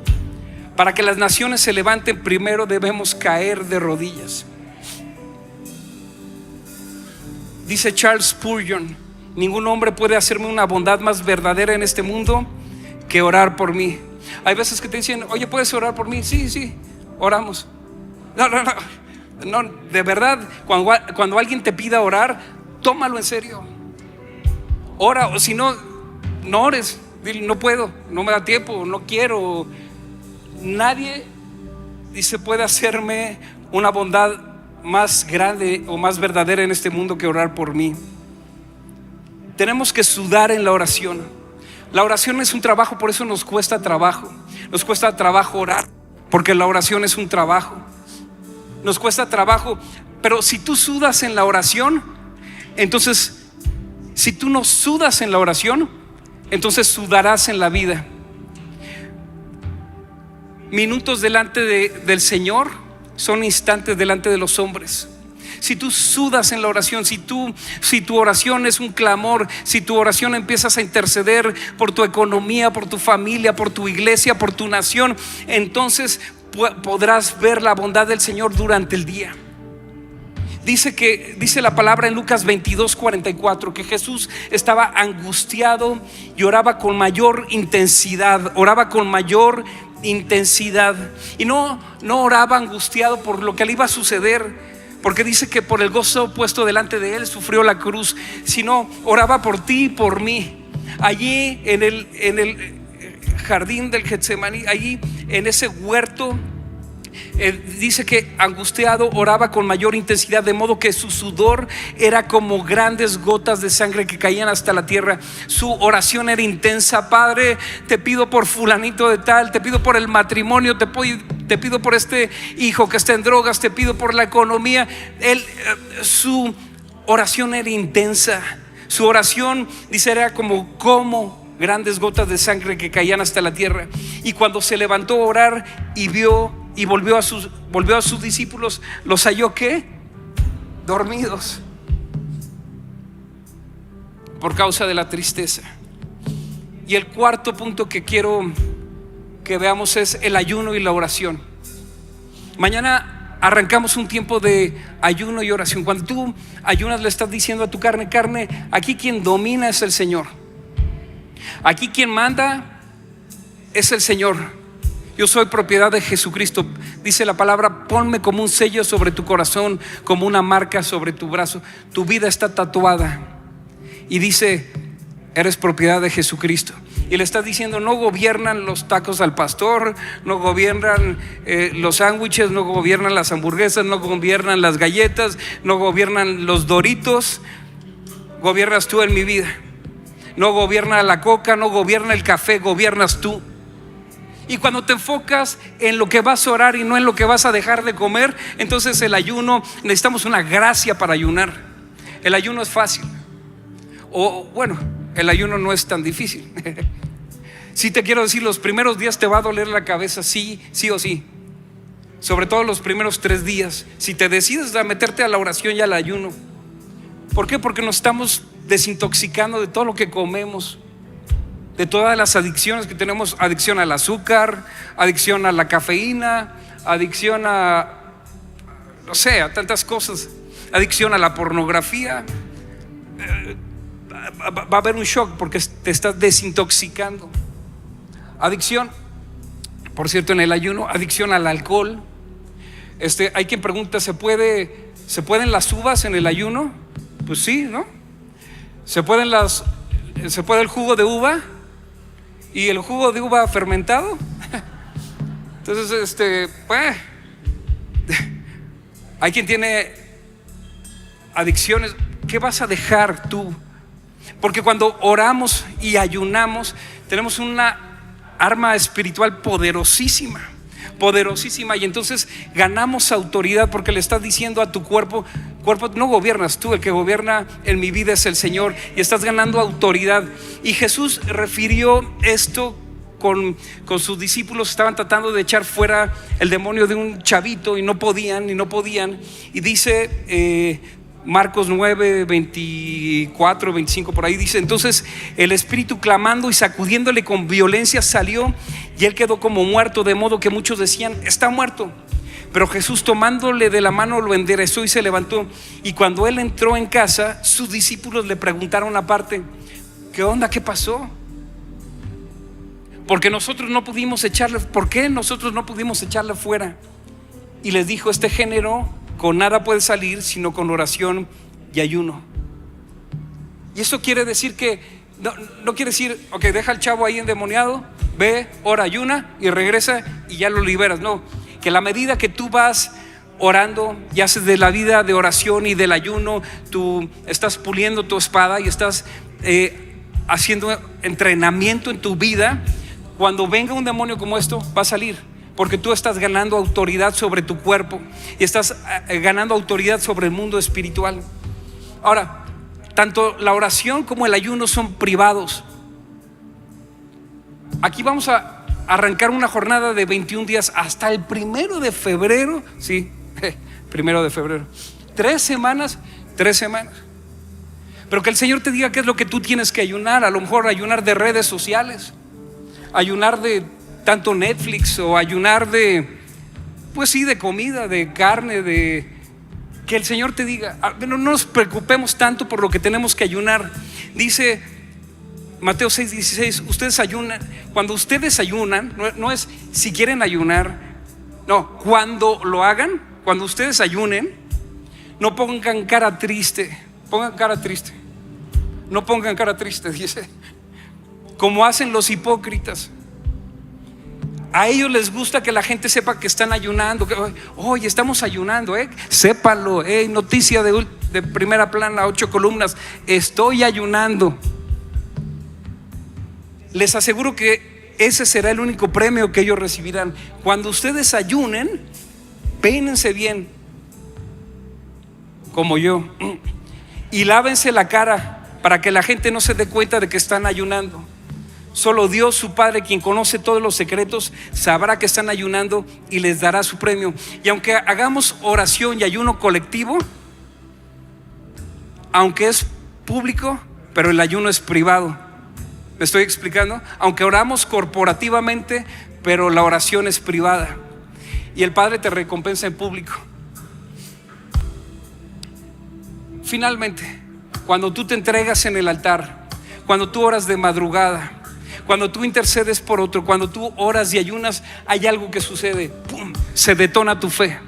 S1: para que las naciones se levanten, primero debemos caer de rodillas. Dice Charles Spurgeon: ningún hombre puede hacerme una bondad más verdadera en este mundo que orar por mí. Hay veces que te dicen: oye, ¿puedes orar por mí? Sí, oramos. No, de verdad, cuando alguien te pida orar, tómalo en serio. Ora, o si no, no ores. Dile: no puedo, no me da tiempo, no quiero. Nadie dice puede hacerme una bondad más grande o más verdadera en este mundo que orar por mí. Tenemos que sudar en la oración. La oración es un trabajo, por eso nos cuesta trabajo. Nos cuesta trabajo orar, porque la oración es un trabajo. Nos cuesta trabajo, pero si tú sudas en la oración, entonces, si tú no sudas en la oración, entonces sudarás en la vida. Minutos delante del Señor son instantes delante de los hombres. Si tú sudas en la oración, si tu oración es un clamor, si tu oración empiezas a interceder por tu economía, por tu familia, por tu iglesia, por tu nación, entonces podrás ver la bondad del Señor durante el día. Dice la palabra en Lucas 22:44 que Jesús estaba angustiado y oraba con mayor intensidad. Y no oraba angustiado por lo que le iba a suceder, porque dice que por el gozo puesto delante de Él sufrió la cruz, sino oraba por ti y por mí. Allí en el jardín del Getsemaní, allí en ese huerto, dice que angustiado oraba con mayor intensidad, de modo que su sudor era como grandes gotas de sangre que caían hasta la tierra. Su oración era intensa: Padre, te pido por fulanito de tal, te pido por el matrimonio, te pido por este hijo que está en drogas, te pido por la economía. Su oración era intensa. Su oración, dice, era como grandes gotas de sangre que caían hasta la tierra. Y cuando se levantó a orar y volvió a sus discípulos, los halló ¿qué? Dormidos, por causa de la tristeza. Y el cuarto punto que quiero que veamos es el ayuno y la oración. Mañana arrancamos un tiempo de ayuno y oración. Cuando tú ayunas, le estás diciendo a tu carne: aquí quien domina es el Señor, aquí quien manda es el Señor. Yo soy propiedad de Jesucristo. Dice la palabra: ponme como un sello sobre tu corazón, como una marca sobre tu brazo. Tu vida está tatuada. Y dice: eres propiedad de Jesucristo. Y le estás diciendo: no gobiernan los tacos al pastor, no gobiernan los sándwiches, no gobiernan las hamburguesas, no gobiernan las galletas, no gobiernan los Doritos. Gobiernas tú en mi vida. No gobierna la coca, no gobierna el café, gobiernas tú. Y cuando te enfocas en lo que vas a orar y no en lo que vas a dejar de comer, entonces el ayuno, necesitamos una gracia para ayunar. El ayuno es fácil, o bueno, el ayuno no es tan difícil. Sí te quiero decir, los primeros días te va a doler la cabeza, sí o sí. Sobre todo los primeros 3 días. Si te decides a meterte a la oración y al ayuno, ¿Por qué? Porque nos estamos desintoxicando de todo lo que comemos, de todas las adicciones que tenemos. Adicción al azúcar, adicción a la cafeína, adicción a, no sé, a tantas cosas, adicción a la pornografía. Va a haber un shock porque te estás desintoxicando. Adicción, por cierto, en el ayuno, adicción al alcohol. Hay quien pregunta, ¿se pueden las uvas en el ayuno? Pues sí, ¿no? ¿Se puede el jugo de uva? ¿Y el jugo de uva fermentado? Entonces, pues, hay quien tiene adicciones. ¿Qué vas a dejar tú? Porque cuando oramos y ayunamos, tenemos una arma espiritual poderosísima, y entonces ganamos autoridad, porque le estás diciendo a tu cuerpo, no gobiernas tú, el que gobierna en mi vida es el Señor, y estás ganando autoridad. Y Jesús refirió esto con sus discípulos. Estaban tratando de echar fuera el demonio de un chavito y no podían, y dice Marcos 9, 24, 25, por ahí dice: entonces el espíritu, clamando y sacudiéndole con violencia, salió, y él quedó como muerto, de modo que muchos decían: está muerto. Pero Jesús, tomándole de la mano, lo enderezó y se levantó. Y cuando él entró en casa, sus discípulos le preguntaron aparte: ¿qué onda? ¿Qué pasó? Porque nosotros no pudimos echarle. ¿Por qué nosotros no pudimos echarle fuera? Y les dijo: este género con nada puede salir sino con oración y ayuno. Y eso quiere decir que no quiere decir, ok, deja al chavo ahí endemoniado, ve, ora, ayuna y regresa y ya lo liberas. No, que la medida que tú vas orando y haces de la vida de oración y del ayuno, tú estás puliendo tu espada y estás haciendo entrenamiento en tu vida. Cuando venga un demonio como esto, va a salir, porque tú estás ganando autoridad sobre tu cuerpo y estás ganando autoridad sobre el mundo espiritual. Ahora, tanto la oración como el ayuno son privados. Aquí vamos a arrancar una jornada de 21 días hasta el 1 de febrero. Sí, 1 de febrero. 3 semanas. Pero que el Señor te diga qué es lo que tú tienes que ayunar. A lo mejor ayunar de redes sociales, ayunar de tanto Netflix, o ayunar de, pues sí, de comida, de carne, de que el Señor te diga. No nos preocupemos tanto por lo que tenemos que ayunar. Dice Mateo 6:16, ustedes ayunan. Cuando ustedes ayunan, no es si quieren ayunar, no, cuando lo hagan, cuando ustedes ayunen, no pongan cara triste. No pongan cara triste, dice, como hacen los hipócritas. A ellos les gusta que la gente sepa que están ayunando, que hoy estamos ayunando, sépalo, noticia de primera plana, 8 columnas, estoy ayunando. Les aseguro que ese será el único premio que ellos recibirán. Cuando ustedes ayunen, peínense bien, como yo, y lávense la cara, para que la gente no se dé cuenta de que están ayunando. Solo Dios, su Padre, quien conoce todos los secretos, sabrá que están ayunando y les dará su premio. Y aunque hagamos oración y ayuno colectivo, aunque es público, pero el ayuno es privado. ¿Me estoy explicando? Aunque oramos corporativamente, pero la oración es privada. Y el Padre te recompensa en público. Finalmente, cuando tú te entregas en el altar, cuando tú oras de madrugada, cuando tú intercedes por otro, cuando tú oras y ayunas, hay algo que sucede. ¡Pum! Se detona tu fe.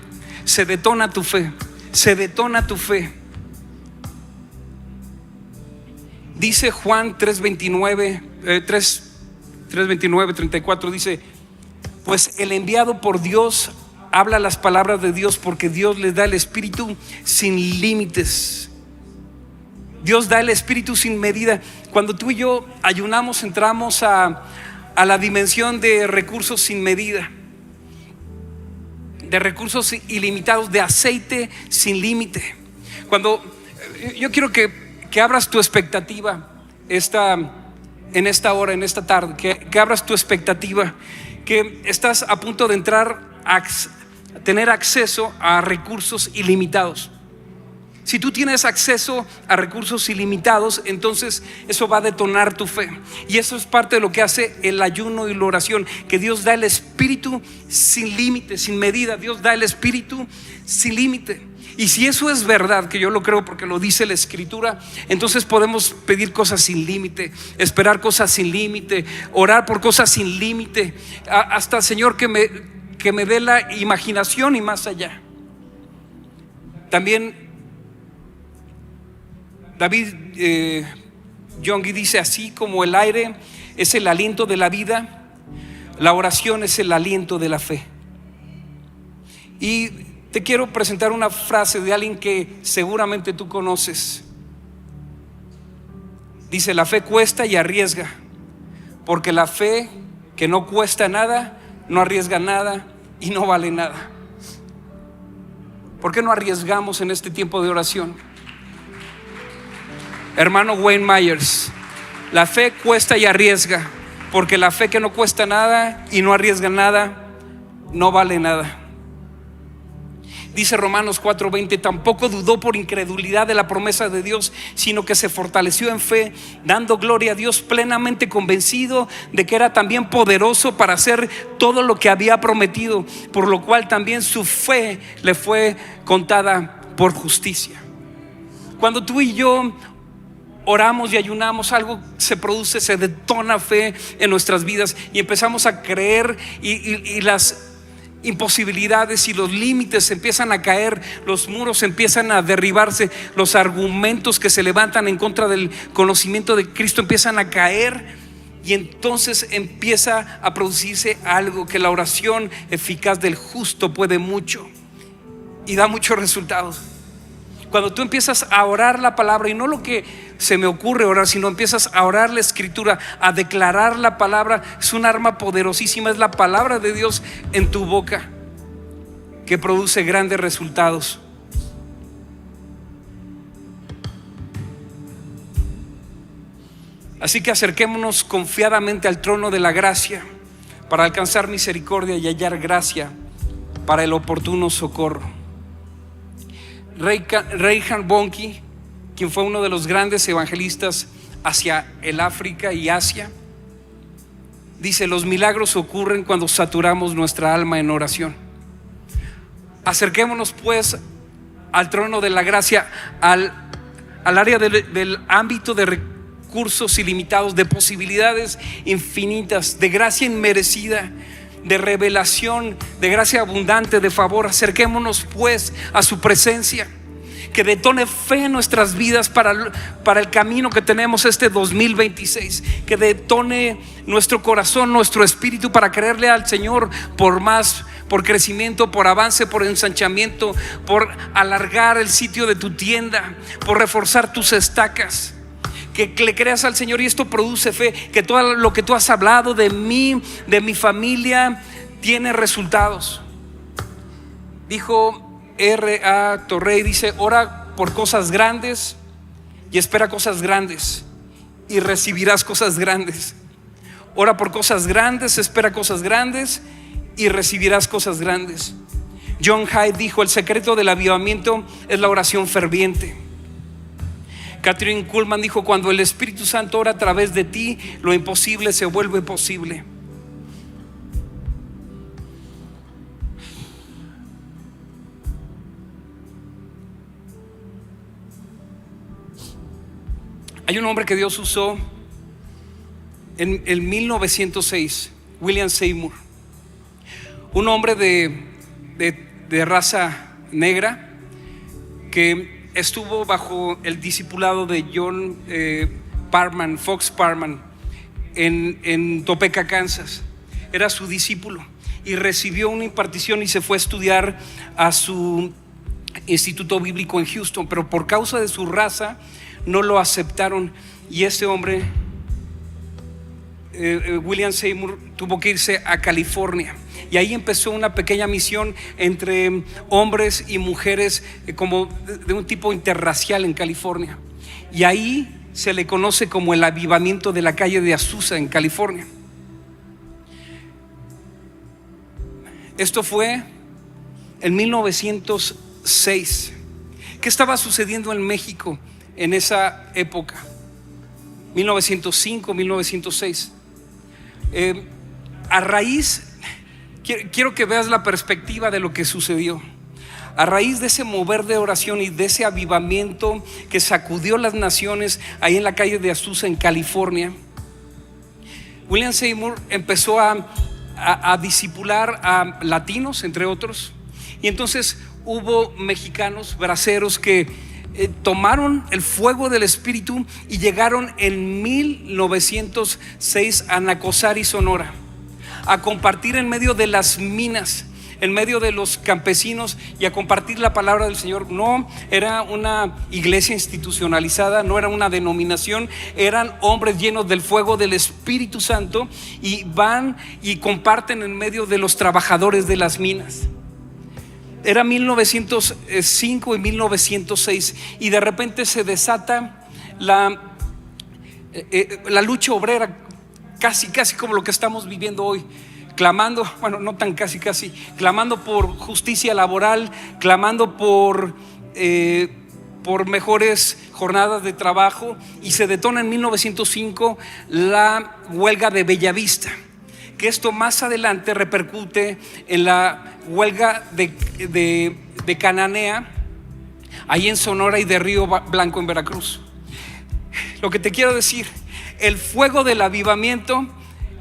S1: Dice Juan 3:29, 34, dice: pues el enviado por Dios habla las palabras de Dios, porque Dios les da el Espíritu sin límites. Dios da el Espíritu sin medida. Cuando tú y yo ayunamos, entramos a la dimensión de recursos sin medida, de recursos ilimitados, de aceite sin límite. Cuando yo quiero que abras tu expectativa en esta hora, en esta tarde, que abras tu expectativa, que estás a punto de entrar a tener acceso a recursos ilimitados. Si tú tienes acceso a recursos ilimitados, entonces eso va a detonar tu fe. Y eso es parte de lo que hace el ayuno y la oración, que Dios da el espíritu sin límite, sin medida. Dios da el espíritu sin límite. Y si eso es verdad, que yo lo creo porque lo dice la Escritura, entonces podemos pedir cosas sin límite, esperar cosas sin límite, orar por cosas sin límite, hasta Señor que me dé la imaginación y más allá. También David Yonggi dice: así como el aire es el aliento de la vida, la oración es el aliento de la fe. Y te quiero presentar una frase de alguien que seguramente tú conoces. Dice: la fe cuesta y arriesga, porque la fe que no cuesta nada, no arriesga nada y no vale nada. ¿Por qué no arriesgamos en este tiempo de oración? Hermano Wayne Myers, la fe cuesta y arriesga, porque la fe que no cuesta nada y no arriesga nada, no vale nada. Dice Romanos 4:20: tampoco dudó por incredulidad de la promesa de Dios, sino que se fortaleció en fe, dando gloria a Dios, plenamente convencido de que era también poderoso para hacer todo lo que había prometido, por lo cual también su fe le fue contada por justicia. Cuando tú y yo oramos y ayunamos, algo se produce, se detona fe en nuestras vidas y empezamos a creer, y las imposibilidades y los límites empiezan a caer, los muros empiezan a derribarse, los argumentos que se levantan en contra del conocimiento de Cristo empiezan a caer, y entonces empieza a producirse algo, que la oración eficaz del justo puede mucho y da muchos resultados. Cuando tú empiezas a orar la palabra, y no lo que se me ocurre orar, sino empiezas a orar la Escritura, a declarar la palabra, es un arma poderosísima, es la palabra de Dios en tu boca que produce grandes resultados. Así que acerquémonos confiadamente al trono de la gracia para alcanzar misericordia y hallar gracia para el oportuno socorro. Reinhard Bonnke, quien fue uno de los grandes evangelistas hacia el África y Asia, dice: los milagros ocurren cuando saturamos nuestra alma en oración. Acerquémonos pues al trono de la gracia, al área del ámbito de recursos ilimitados, de posibilidades infinitas, de gracia inmerecida, de revelación, de gracia abundante, de favor. Acerquémonos pues a su presencia, que detone fe en nuestras vidas para el camino que tenemos este 2026, que detone nuestro corazón, nuestro espíritu, para creerle al Señor por más, por crecimiento, por avance, por ensanchamiento, por alargar el sitio de tu tienda, por reforzar tus estacas. Que le creas al Señor, y esto produce fe, que todo lo que tú has hablado de mí, de mi familia, tiene resultados. Dijo R.A. Torrey, dice: ora por cosas grandes y espera cosas grandes, y recibirás cosas grandes. Ora por cosas grandes, espera cosas grandes y recibirás cosas grandes. John Hyde dijo: el secreto del avivamiento es la oración ferviente. Catherine Kuhlman dijo: cuando el Espíritu Santo ora a través de ti, lo imposible se vuelve posible. Hay un hombre que Dios usó en 1906, William Seymour, un hombre de raza negra que estuvo bajo el discipulado de John Fox Parman en Topeka, Kansas. Era su discípulo y recibió una impartición y se fue a estudiar a su instituto bíblico en Houston, pero por causa de su raza no lo aceptaron, y ese hombre, William Seymour, tuvo que irse a California. Y ahí empezó una pequeña misión entre hombres y mujeres, como de un tipo interracial en California. Y ahí se le conoce como el avivamiento de la calle de Azusa en California. Esto fue en 1906. ¿Qué estaba sucediendo en México en esa época? 1905, 1906. A raíz, quiero que veas la perspectiva de lo que sucedió. A raíz de ese mover de oración y de ese avivamiento que sacudió las naciones ahí en la calle de Azusa, en California, William Seymour empezó a discipular a latinos, entre otros. Y entonces hubo mexicanos, braceros, que tomaron el fuego del Espíritu y llegaron en 1906 a Nacosari, Sonora, a compartir en medio de las minas, en medio de los campesinos, y a compartir la palabra del Señor. No era una iglesia institucionalizada, no era una denominación, eran hombres llenos del fuego del Espíritu Santo, y van y comparten en medio de los trabajadores de las minas. Era 1905 y 1906, y de repente se desata la lucha obrera, casi como lo que estamos viviendo hoy, clamando, bueno, no tan casi, clamando por justicia laboral, clamando por mejores jornadas de trabajo. Y se detona en 1905 la huelga de Bellavista, que esto más adelante repercute en la huelga de Cananea, ahí en Sonora, y de Río Blanco en Veracruz. Lo que te quiero decir, el fuego del avivamiento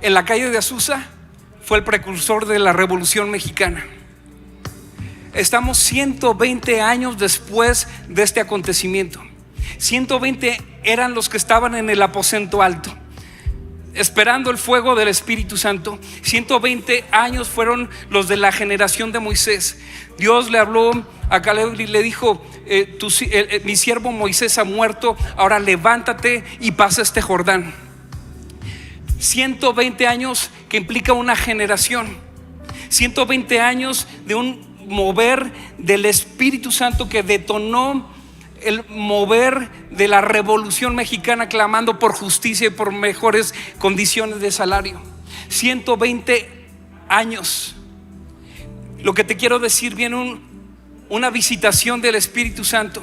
S1: en la calle de Azusa fue el precursor de la Revolución Mexicana. Estamos 120 años después de este acontecimiento. 120 eran los que estaban en el aposento alto, esperando el fuego del Espíritu Santo. 120 años fueron los de la generación de Moisés. Dios le habló a Caleb y le dijo: mi siervo Moisés ha muerto, ahora levántate y pasa este Jordán. 120 años que implica una generación. 120 años de un mover del Espíritu Santo que detonó el mover de la Revolución Mexicana, clamando por justicia y por mejores condiciones de salario. 120 años. Lo que te quiero decir, viene una visitación del Espíritu Santo.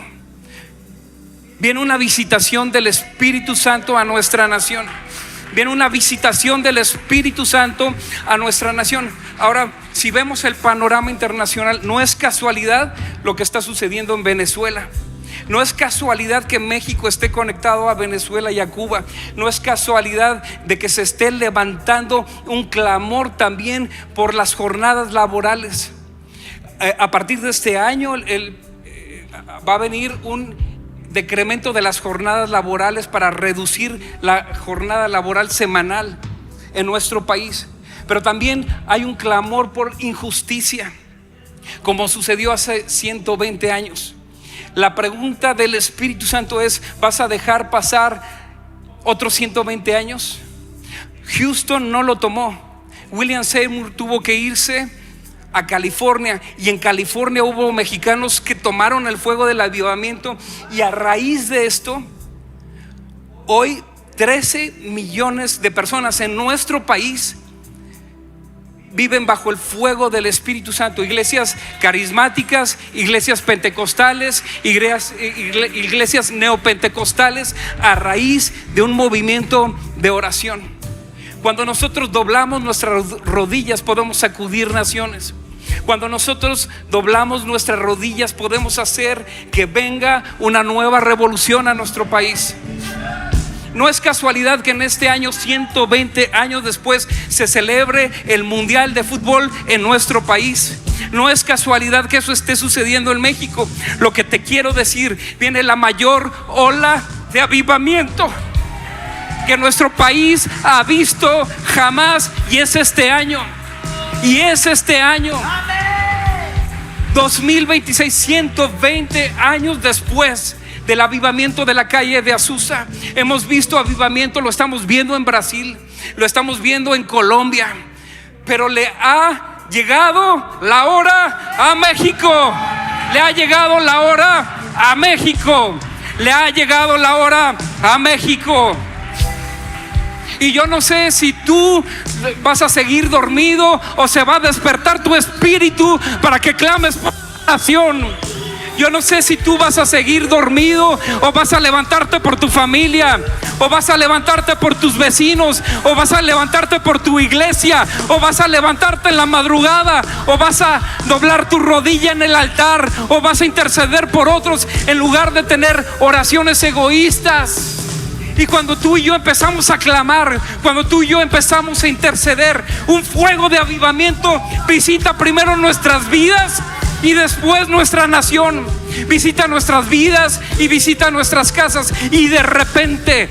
S1: Viene una visitación del Espíritu Santo a nuestra nación. Viene una visitación del Espíritu Santo a nuestra nación. Ahora, si vemos el panorama internacional, no es casualidad lo que está sucediendo en Venezuela. No es casualidad que México esté conectado a Venezuela y a Cuba. No es casualidad de que se esté levantando un clamor también por las jornadas laborales. A partir de este año va a venir un decremento de las jornadas laborales para reducir la jornada laboral semanal en nuestro país. Pero también hay un clamor por injusticia, como sucedió hace 120 años. La pregunta del Espíritu Santo es: ¿vas a dejar pasar otros 120 años? Houston no lo tomó. William Seymour tuvo que irse a California, y en California hubo mexicanos que tomaron el fuego del avivamiento, y a raíz de esto, hoy 13 millones de personas en nuestro país viven bajo el fuego del Espíritu Santo. Iglesias carismáticas, iglesias pentecostales, iglesias neopentecostales, a raíz de un movimiento de oración. Cuando nosotros doblamos nuestras rodillas, podemos sacudir naciones. Cuando nosotros doblamos nuestras rodillas, podemos hacer que venga una nueva revolución a nuestro país. No es casualidad que en este año, 120 años después, se celebre el Mundial de Fútbol en nuestro país. No es casualidad que eso esté sucediendo en México. Lo que te quiero decir, viene la mayor ola de avivamiento que nuestro país ha visto jamás, y es este año. Y es este año 2026, 120 años después del avivamiento de la calle de Azusa. Hemos visto avivamiento, lo estamos viendo en Brasil, lo estamos viendo en Colombia, pero le ha llegado la hora a México. Le ha llegado la hora a México. Le ha llegado la hora a México. Y yo no sé si tú vas a seguir dormido o se va a despertar tu espíritu para que clames por la nación. Yo no sé si tú vas a seguir dormido o vas a levantarte por tu familia, o vas a levantarte por tus vecinos, o vas a levantarte por tu iglesia, o vas a levantarte en la madrugada, o vas a doblar tu rodilla en el altar, o vas a interceder por otros en lugar de tener oraciones egoístas. Y cuando tú y yo empezamos a clamar, cuando tú y yo empezamos a interceder, un fuego de avivamiento visita primero nuestras vidas y después nuestra nación. Visita nuestras vidas y visita nuestras casas. Y de repente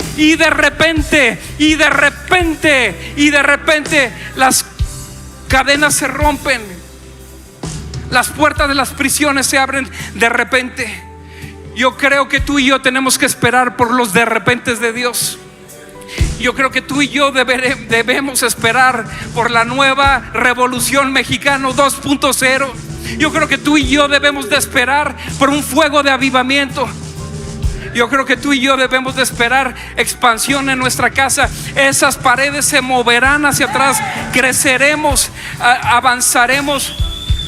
S1: las cadenas se rompen, las puertas de las prisiones se abren de repente. Yo creo que tú y yo tenemos que esperar por los de repentes de Dios. Yo creo que tú y yo debemos esperar por la nueva revolución mexicana 2.0. Yo creo que tú y yo debemos de esperar por un fuego de avivamiento. Yo creo que tú y yo debemos de esperar expansión en nuestra casa. Esas paredes se moverán hacia atrás, creceremos, avanzaremos.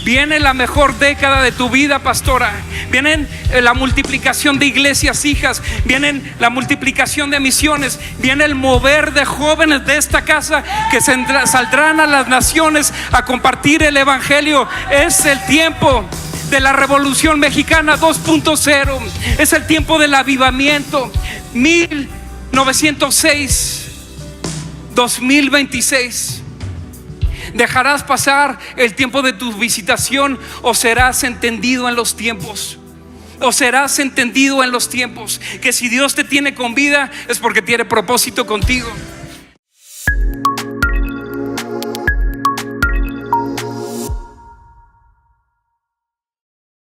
S1: Viene la mejor década de tu vida, pastora. Vienen la multiplicación de iglesias hijas. Vienen la multiplicación de misiones. Viene el mover de jóvenes de esta casa que saldrán a las naciones a compartir el evangelio. Es el tiempo de la revolución mexicana 2.0. Es el tiempo del avivamiento. 1906, 2026. ¿Dejarás pasar el tiempo de tu visitación o serás entendido en los tiempos? ¿O serás entendido en los tiempos? Que si Dios te tiene con vida es porque tiene propósito contigo.